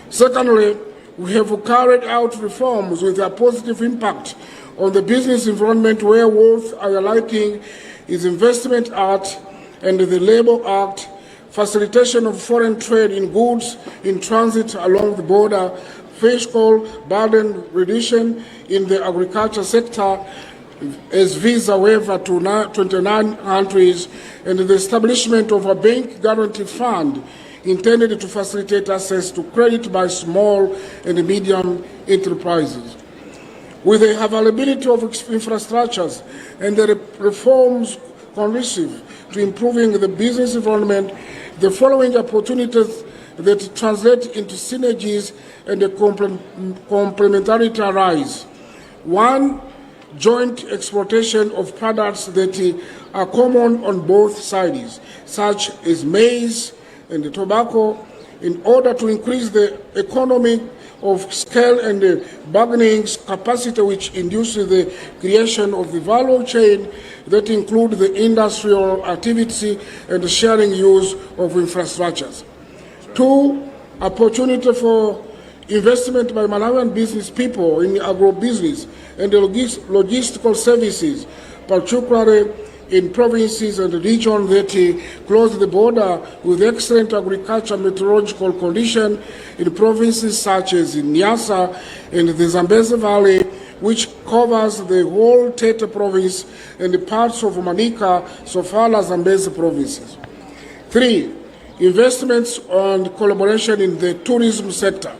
Secondly, we have carried out reforms with a positive impact on the business environment, where worth highlighting is Investment Act and the Labour Act, facilitation of foreign trade in goods in transit along the border, fiscal burden reduction in the agriculture sector as visa waiver to 29 countries, and the establishment of a bank guarantee fund intended to facilitate access to credit by small and medium enterprises. With the availability of infrastructures and the reforms conducive to improving the business environment, the following opportunities that translate into synergies and complementarity arise. One, joint exportation of products that are common on both sides, such as maize and tobacco, in order to increase the economy of scale and the bargaining capacity, which induces the creation of the value chain that include the industrial activity and the sharing use of infrastructures. Two, opportunity for investment by Malawian business people in agro-business and the logistical services, particularly in provinces and regions that close the border with excellent agricultural meteorological conditions, in provinces such as in Nyasa and the Zambezi Valley, which covers the whole Tete province and the parts of Manica, Sofala, Zambezi provinces. Three, investments and collaboration in the tourism sector,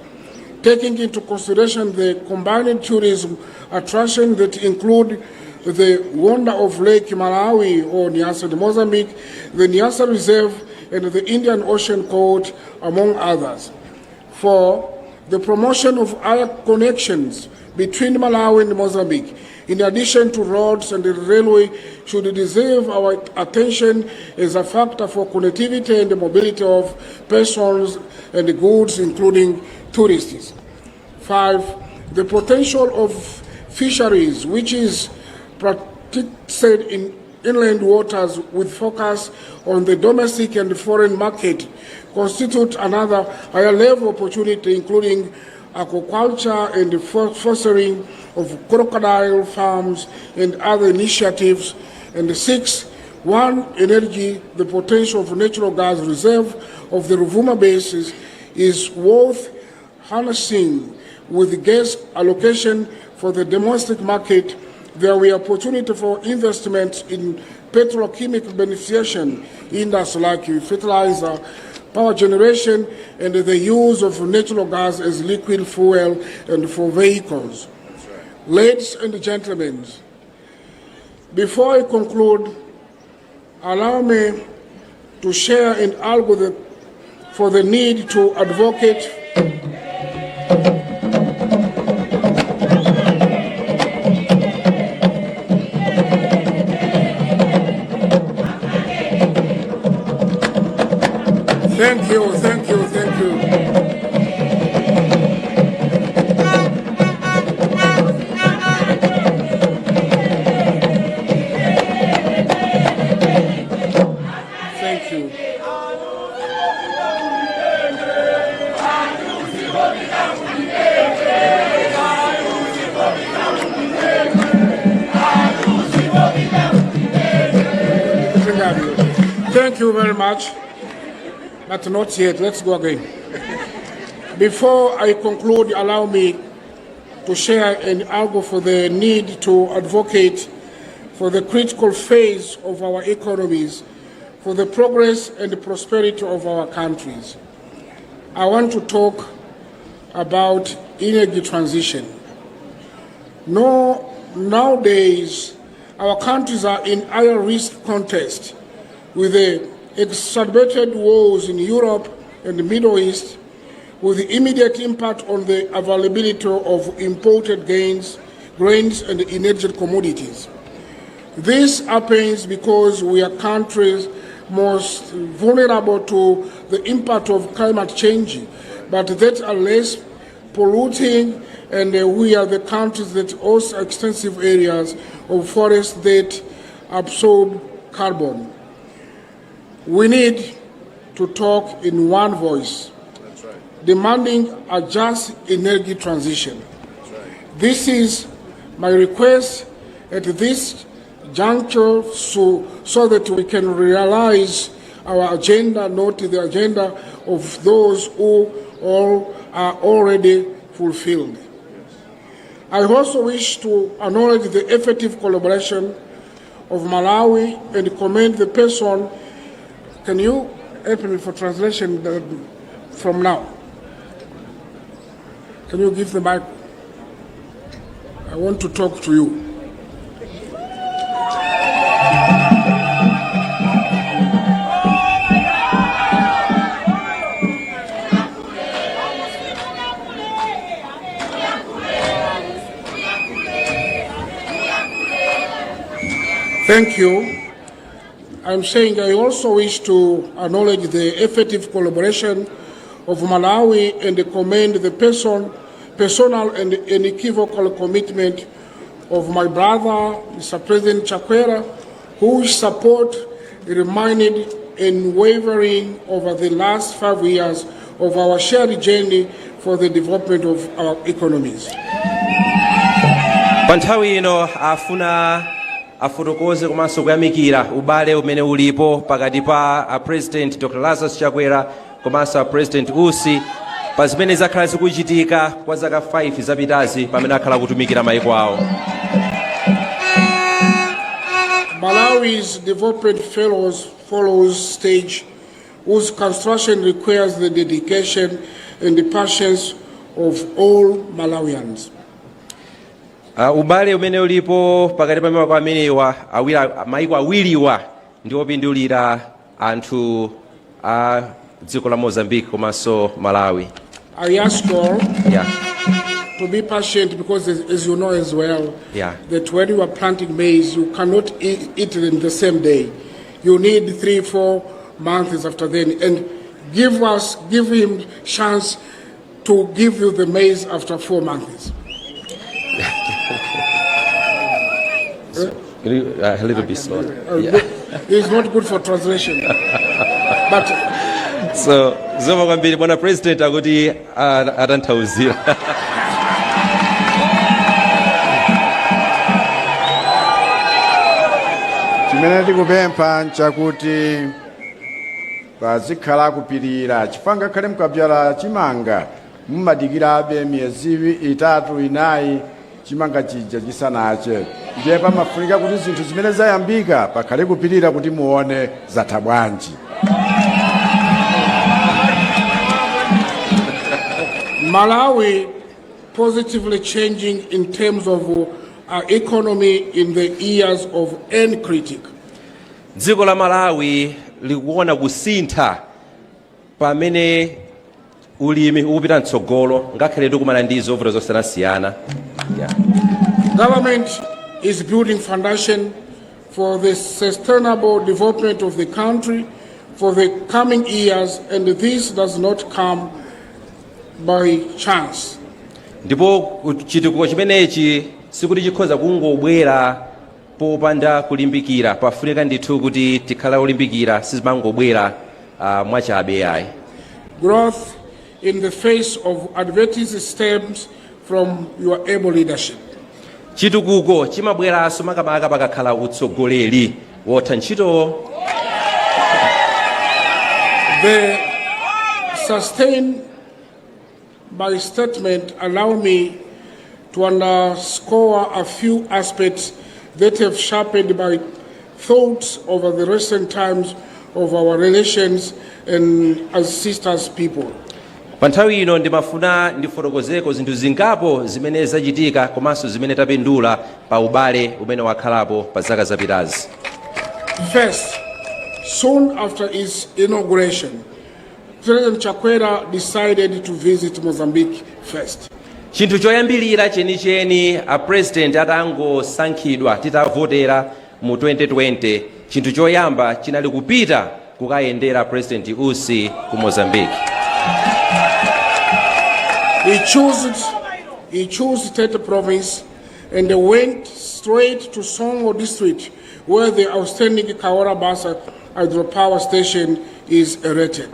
taking into consideration the combined tourism attraction that include the wonder of Lake Malawi or Nyasa de Mozambique, the Nyasa Reserve, and the Indian Ocean Coast, among others. 4, the promotion of air connections between Malawi and Mozambique, in addition to roads and the railway, should deserve our attention as a factor for connectivity and the mobility of persons and goods, including tourists. 5, the potential of fisheries, which is practiced in inland waters with focus on the domestic and foreign market, constitute another higher level opportunity, including aquaculture and the fostering of crocodile farms and other initiatives. And 6, one, energy, the potential of natural gas reserve of the Ruvuma basin is worth harnessing with gas allocation for the domestic market. There will be opportunity for investment in petrochemical beneficiation industries like fertilizer, power generation, and the use of natural gas as liquid fuel and for vehicles. Ladies and gentlemen, before I conclude, allow me to share an algorithm for the need to advocate Thank you, thank you, thank you. Thank you. Thank you very much. But not yet. Let's go again. Before I conclude, allow me to share an argument for the need to advocate for the critical phase of our economies, for the progress and the prosperity of our countries. I want to talk about energy transition. Nowadays, our countries are in higher risk contest with the exacerbated wars in Europe and the Middle East, with the immediate impact on the availability of imported grains and energy commodities. This happens because we are countries most vulnerable to the impact of climate change, but that are less polluting, and we are the countries that also extensive areas of forests that absorb carbon. We need to talk in one voice, demanding a just energy transition. This is my request at this juncture so that we can realize our agenda, not the agenda of those who all are already fulfilled. I also wish to acknowledge the effective collaboration of Malawi and commend the person. Can you help me for translation from now? Can you give the mic? I want to talk to you. Thank you. I'm saying I also wish to acknowledge the effective collaboration of Malawi and commend the personal and unequivocal commitment of my brother, Mr. President Chakwera, whose support remained unwavering over the last 5 years of our shared journey for the development of our economies. Panthawi ino afuna afotokoze komanso kuyamikira ubale umene ulipo pakati pa President Dr. Lazarus Chakwera komanso President Usi pa zimene zakhala zikuchitika kwa zaka 5 zapitazi pamene akhala kutumikira maiko awo. Malawi's development follows stage whose construction requires the dedication and the patience of all Malawians. Ubale umene ulipo pakati pa maiko amenewa maiko awiriwa ndi opindulira anthu a dziko la Mozambique komanso Malawi. I ask all to be patient because, as you know as well, that when you are planting maize, you cannot eat it in the same day. You need 3-4 months after then, and give him chance to give you the maize after 4 months. A little bit slow. It's not good for translation. But so zoma kwambiri bwana president akuti atanthauzira. Chimene tikupempha nchakuti pazikhala kupirira chifanga khale mkapyala chimanga mmadikirabe miyezi 3-4 chimanga chija chisanache ndiye pamafunika kuti zinthu zimene zayambika pakhale kupirira kuti muone zatha bwanji. Malawi positively changing in terms of our economy in the ears of any critic. Dziko la Malawi likuona kusintha pamene ulimi ukupita mtsogolo ngakhale tikumana ndi zovuta zosiyanasiyana. Government is building foundation for the sustainable development of the country for the coming years, and this does not come by chance. Ndipo chitukuko chimenechi sikuti chikhoza kungobwera popanda kulimbikira, pafunika ndithu kuti tikhala olimbikira sizimangobwera mwachabe ayi. Growth in the face of adversity stems from your able leadership. Chitukuko chimabweranso makamaka pakakhala utsogoleri wotha ntchito. The sustained by statement allow me to underscore a few aspects that have sharpened my thoughts over the recent times of our relations and as sisters people. Pa nthawi ino ndimafuna ndifotokozeko zinthu zingapo zimene zachitika komanso zimene tapindula pa ubale umene wakhalapo pa zaka zapitazi. First, soon after his inauguration, President Chakwera decided to visit Mozambique first. Chinthu choyambilira chenicheni a president atangosankhidwa titavotera mu 2020, chinthu choyamba chinali kupita kukayendera President Usi ku Mozambique. He chose Tete province and they went straight to Songo district where the outstanding Chakwera Basa hydropower station is erected.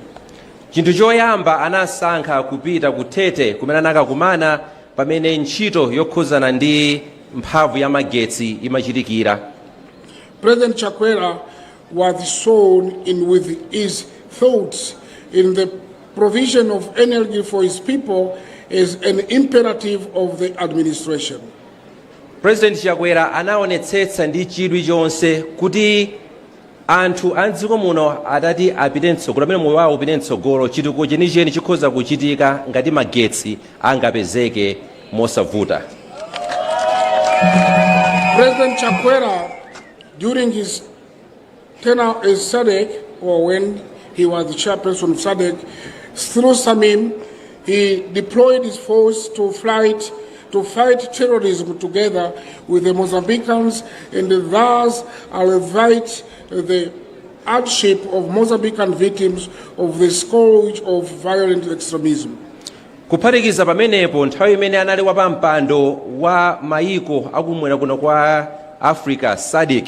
Chinthu choyamba anasankha kupita ku Tete kumene anakakumana pamene ntchito yokhuzana ndi mphamvu ya magetsi imachitikira. President Chakwera was sown in with his thoughts in the provision of energy for his people as an imperative of the administration. President Chakwera anaonetsetsa ndi chidwi chonse kuti anthu a dziko muno atati apite mtsogolo amene moyo wawo upite mtsogolo chitukuko chenicheni chikhoza kuchitika ngati magetsi angapezeke mosavuta. President Chakwera, during his tenure as SADC, or when he was the chairperson of SADC, through Samim, he deployed his force to fight terrorism together with the Mozambicans and thus alleviate the hardship of Mozambican victims of the scourge of violent extremism. Kuphatikiza pamenepo nthawi imene anali wapampando wa mayiko akumwera kuno kwa Africa SADC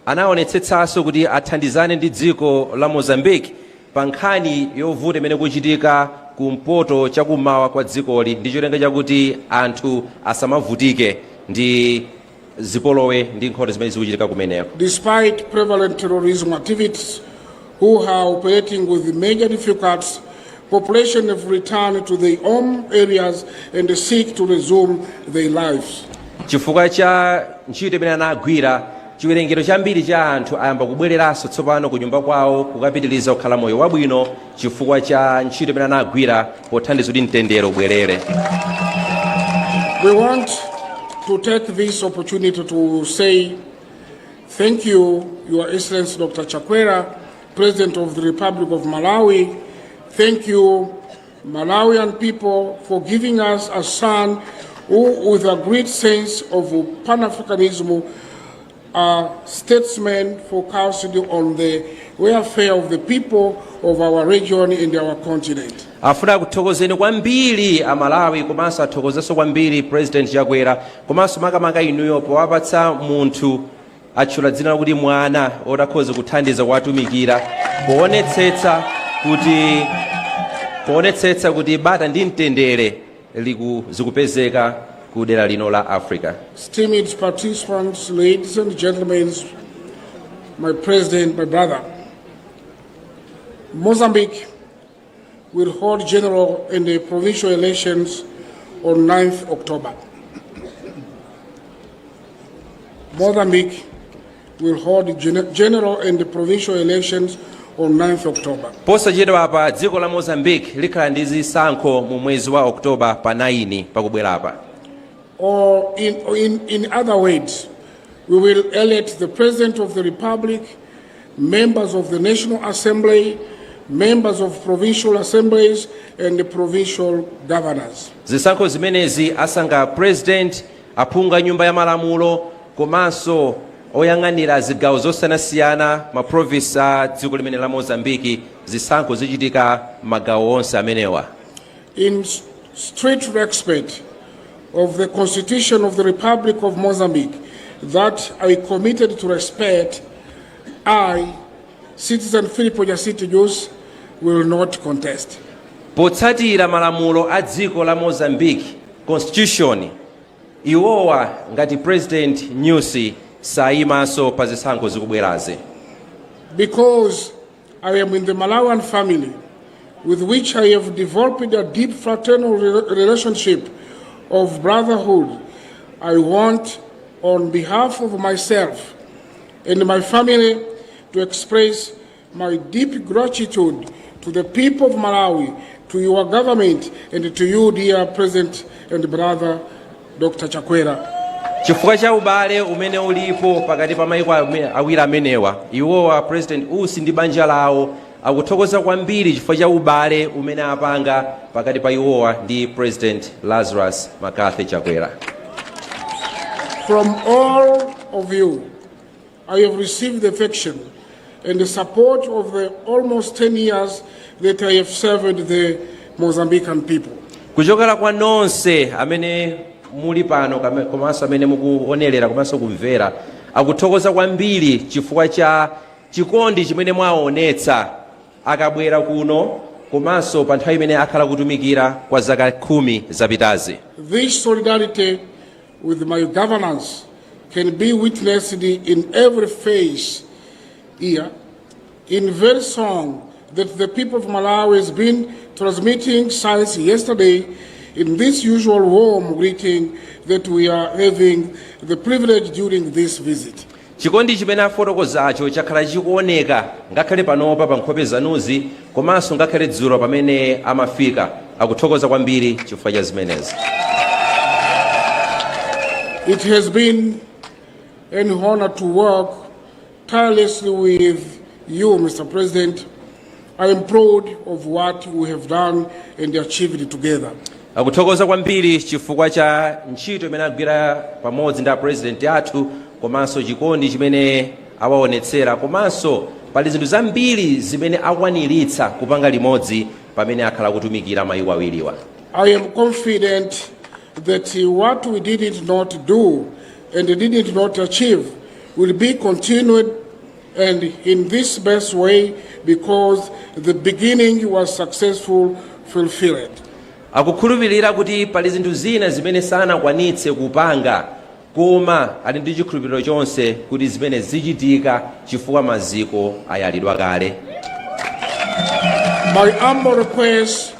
anaonetsetsanso kuti athandizane ndi dziko la Mozambique pa nkhani yovuta imene kuchitika kumpoto chakumawa kwa dzikoli ndi cholinga chakuti anthu asamavutike ndi zipolowe ndi nkhondo zimene zikuchitika kumeneko. Despite prevalent terrorism activities who are operating with major difficulties, population have returned to their home areas and seek to resume their lives. Chifukwa cha ntchito imene anagwira chiwerengero chambiri cha anthu ayamba kubwereranso tsopano ku nyumba kwawo kukapitiriza kukhala moyo wabwino chifukwa cha ntchito imene anagwira pothandiza kuti mtendere ubwerere. We want to take this opportunity to say thank you, Your Excellency Dr. Chakwera, President of the Republic of Malawi. Thank you, Malawian people, for giving us a son who, with a great sense of Pan-Africanism, a statesman focused on the welfare of the people of our region and our continent. Afuna kuthokozeni kwambiri Amalawi komanso athokozeso kwambiri President Chakwera komanso makamaka inuyo powapatsa munthu atchula dzina lakuti mwana otakhoza kuthandiza kuwatumikira poonetsetsa kuti bata ndi mtendere zikupezeka ku dera lino la Africa. Esteemed participants, ladies and gentlemen, my president, my brother, Mozambique will hold general and the provincial elections on 9th October. Mozambique will hold general and the provincial elections on 9th October. Posachedwa apa dziko la Mozambique likhala ndi zisankho mu mwezi wa Oktoba pa 9 pakubwera apa. Or in other words, we will elect the President of the Republic, members of the National Assembly, members of provincial assemblies, and the provincial governors. Zisankho zimenezi asankha president, aphungu nyumba ya malamulo, komanso oyang'anira zigawo zosiyanasiyana maprovinsi a dziko limene la Mozambique. Zisankho zichitika magawo onse amenewa. In strict respect of the Constitution of the Republic of Mozambique that I committed to respect, I, Citizen Filipo Jacinto Jus, will not contest. Potsatira malamulo a dziko la Mozambique, Constitution, iwowa ngati President Nyusi saimanso pa zisankho zikubwerazi. Because I am in the Malawian family with which I have developed a deep fraternal relationship of brotherhood, I want, on behalf of myself and my family, to express my deep gratitude to the people of Malawi, to your government, and to you, dear President and brother, Dr. Chakwera. Chifukwa cha ubale umene ulipo pakati pa mayiko awiri amenewa, iwowa President Usi ndi banja lawo akuthokoza kwambiri chifukwa cha ubale umene apanga pakati pa iwowa ndi President Lazarus Makathi Chakwera. From all of you, I have received the affection and the support of the almost 10 years that I have served the Mozambican people. kuchokera kwa nonse amene muli pano komanso amene mukuonerera komanso kumvera akuthokoza kwambiri chifukwa cha chikondi chimene mwaonetsa akabwera kuno komanso pa nthawi imene akhala kutumikira kwa zaka 10 zapitazi. This solidarity with my governance can be witnessed in every phase here, in very song that the people of Malawi has been transmitting since yesterday, in this usual warm greeting that we are having the privilege during this visit. Chikondi chimene afotokozacho chakhala chikuoneka ngakhale panopa pa nkhope zanuzi komanso ngakhale dzulo pamene amafika akuthokoza kwambiri chifukwa cha zimenezi. It has been an honor to work tirelessly with you, Mr. President. I am proud of what we have done and achieved together. Akuthokoza kwambiri chifukwa cha ntchito imene agwira pamodzi ndi president athu komanso chikondi chimene awaonetsera komanso pali zinthu zambiri zimene akwaniritsa kupanga limodzi pamene akhala kutumikira maiko awiriwa. I am confident that what we did not do and did not achieve will be continued and in this best way because the beginning was successful, fulfilled. Akukhulupirira kuti pali zinthu zina zimene sanakwanitse kupanga koma ali ndi chikhulupiriro chonse kuti zimene zichitika chifukwa maziko ayalidwa kale. My humble request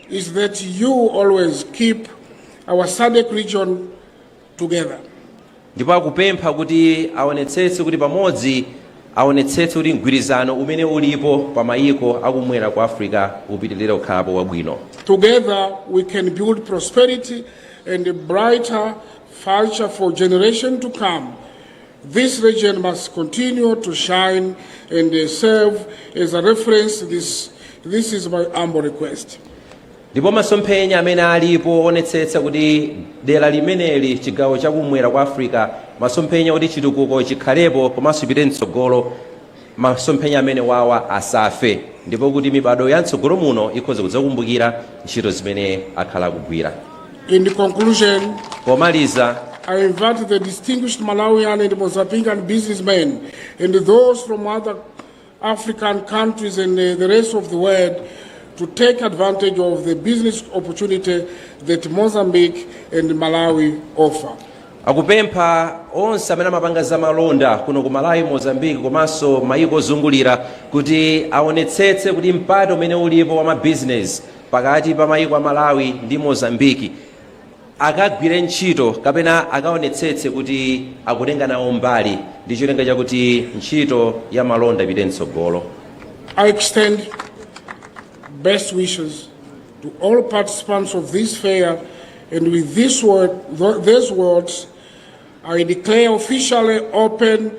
is that you always keep our SADC region together. Ndipo akupempha kuti aonetsetse kuti pamodzi aonetsetse kuti mgwirizano umene ulipo pa mayiko akumwera kwa Africa upitirire kukhalapo wabwino. Together we can build prosperity and a brighter future for generations to come. This region must continue to shine and serve as a reference. This is my humble request. Ndipo masomphenya amene alipo onetsetsa kuti dera limeneli chigawo chakumwera kwa Africa masomphenya kuti chitukuko chikhalepo komanso chipite mtsogolo masomphenya amene wawa asafe ndipo kuti mibado ya mtsogolo muno ikhoze kudzakumbukira ntchito zimene akhala kugwira. In the conclusion, pomaliza I invite the distinguished Malawian and Mozambican businessmen and those from other African countries and the rest of the world to take advantage of the business opportunity that Mozambique and Malawi offer. Akupempha onse amene amapanga za malonda kuno ku Malawi, Mozambique komanso mayiko ozungulira kuti aonetsetse kuti mpata umene ulipo wa business pakati pa mayiko a Malawi ndi Mozambique akagwire ntchito kapena akaonetsetse kuti akutenga nawo mbali ndi cholinga chakuti ntchito ya malonda ipite mtsogolo. I extend best wishes to all participants of this fair, and with these words, I declare officially open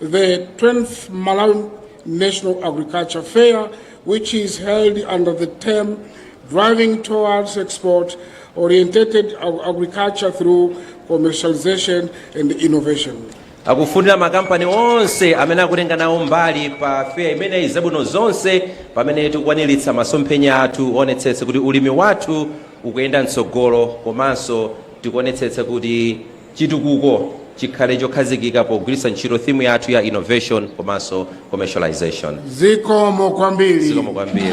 the 10th Malawi National Agriculture Fair, which is held under the theme Driving Towards Export-Oriented Agriculture Through Commercialization and Innovation. Akufunira makampani onse amene akutenga nawo mbali pa fair imene izabwino zonse pamene tikukwaniritsa masomphenya athu onetsetse kuti ulimi wathu ukuyenda mtsogolo komanso tikuonetsetse kuti chitukuko chikhale chokhazikika pogwiritsa ntchito theme yathu ya innovation komanso commercialization. Zikomo kwambiri. Zikomo kwambiri.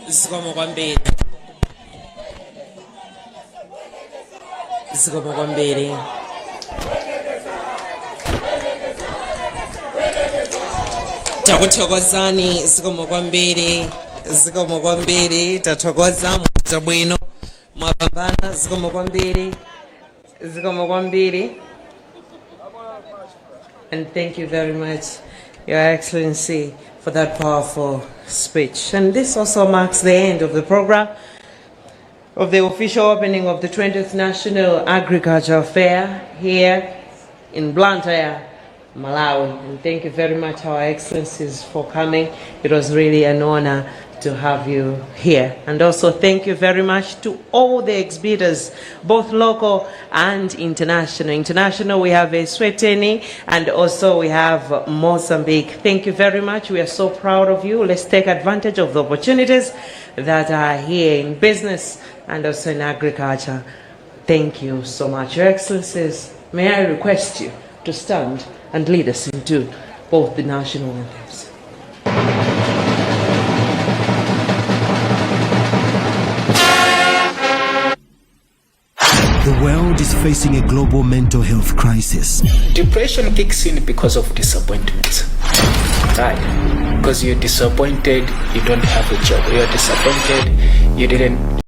Zikomo kwambiri. Zikomo kwambiri. Takuthokozani zikomo kwambiri tathokoza mwaza bwino mwapambana zikomo kwambiri. And thank you very much, Your Excellency, for that powerful speech. And this also marks the end of the program of the official opening of the 20th National Agriculture Fair here in Blantyre, Malawi. And thank you very much, Our Excellencies, for coming. It was really an honor to have you here. And also thank you very much to all the exhibitors, both local and international. International, we have Eswatini, and also we have Mozambique. Thank you very much. We are so proud of you. Let's take advantage of the opportunities that are here in business and also in agriculture. Thank you so much. Your Excellencies, may I request you to stand and lead us into both the national anthems. The world is facing a global mental health crisis. Depression kicks in because of disappointments. Right? Because you're disappointed, you don't have a job. You're disappointed, you didn't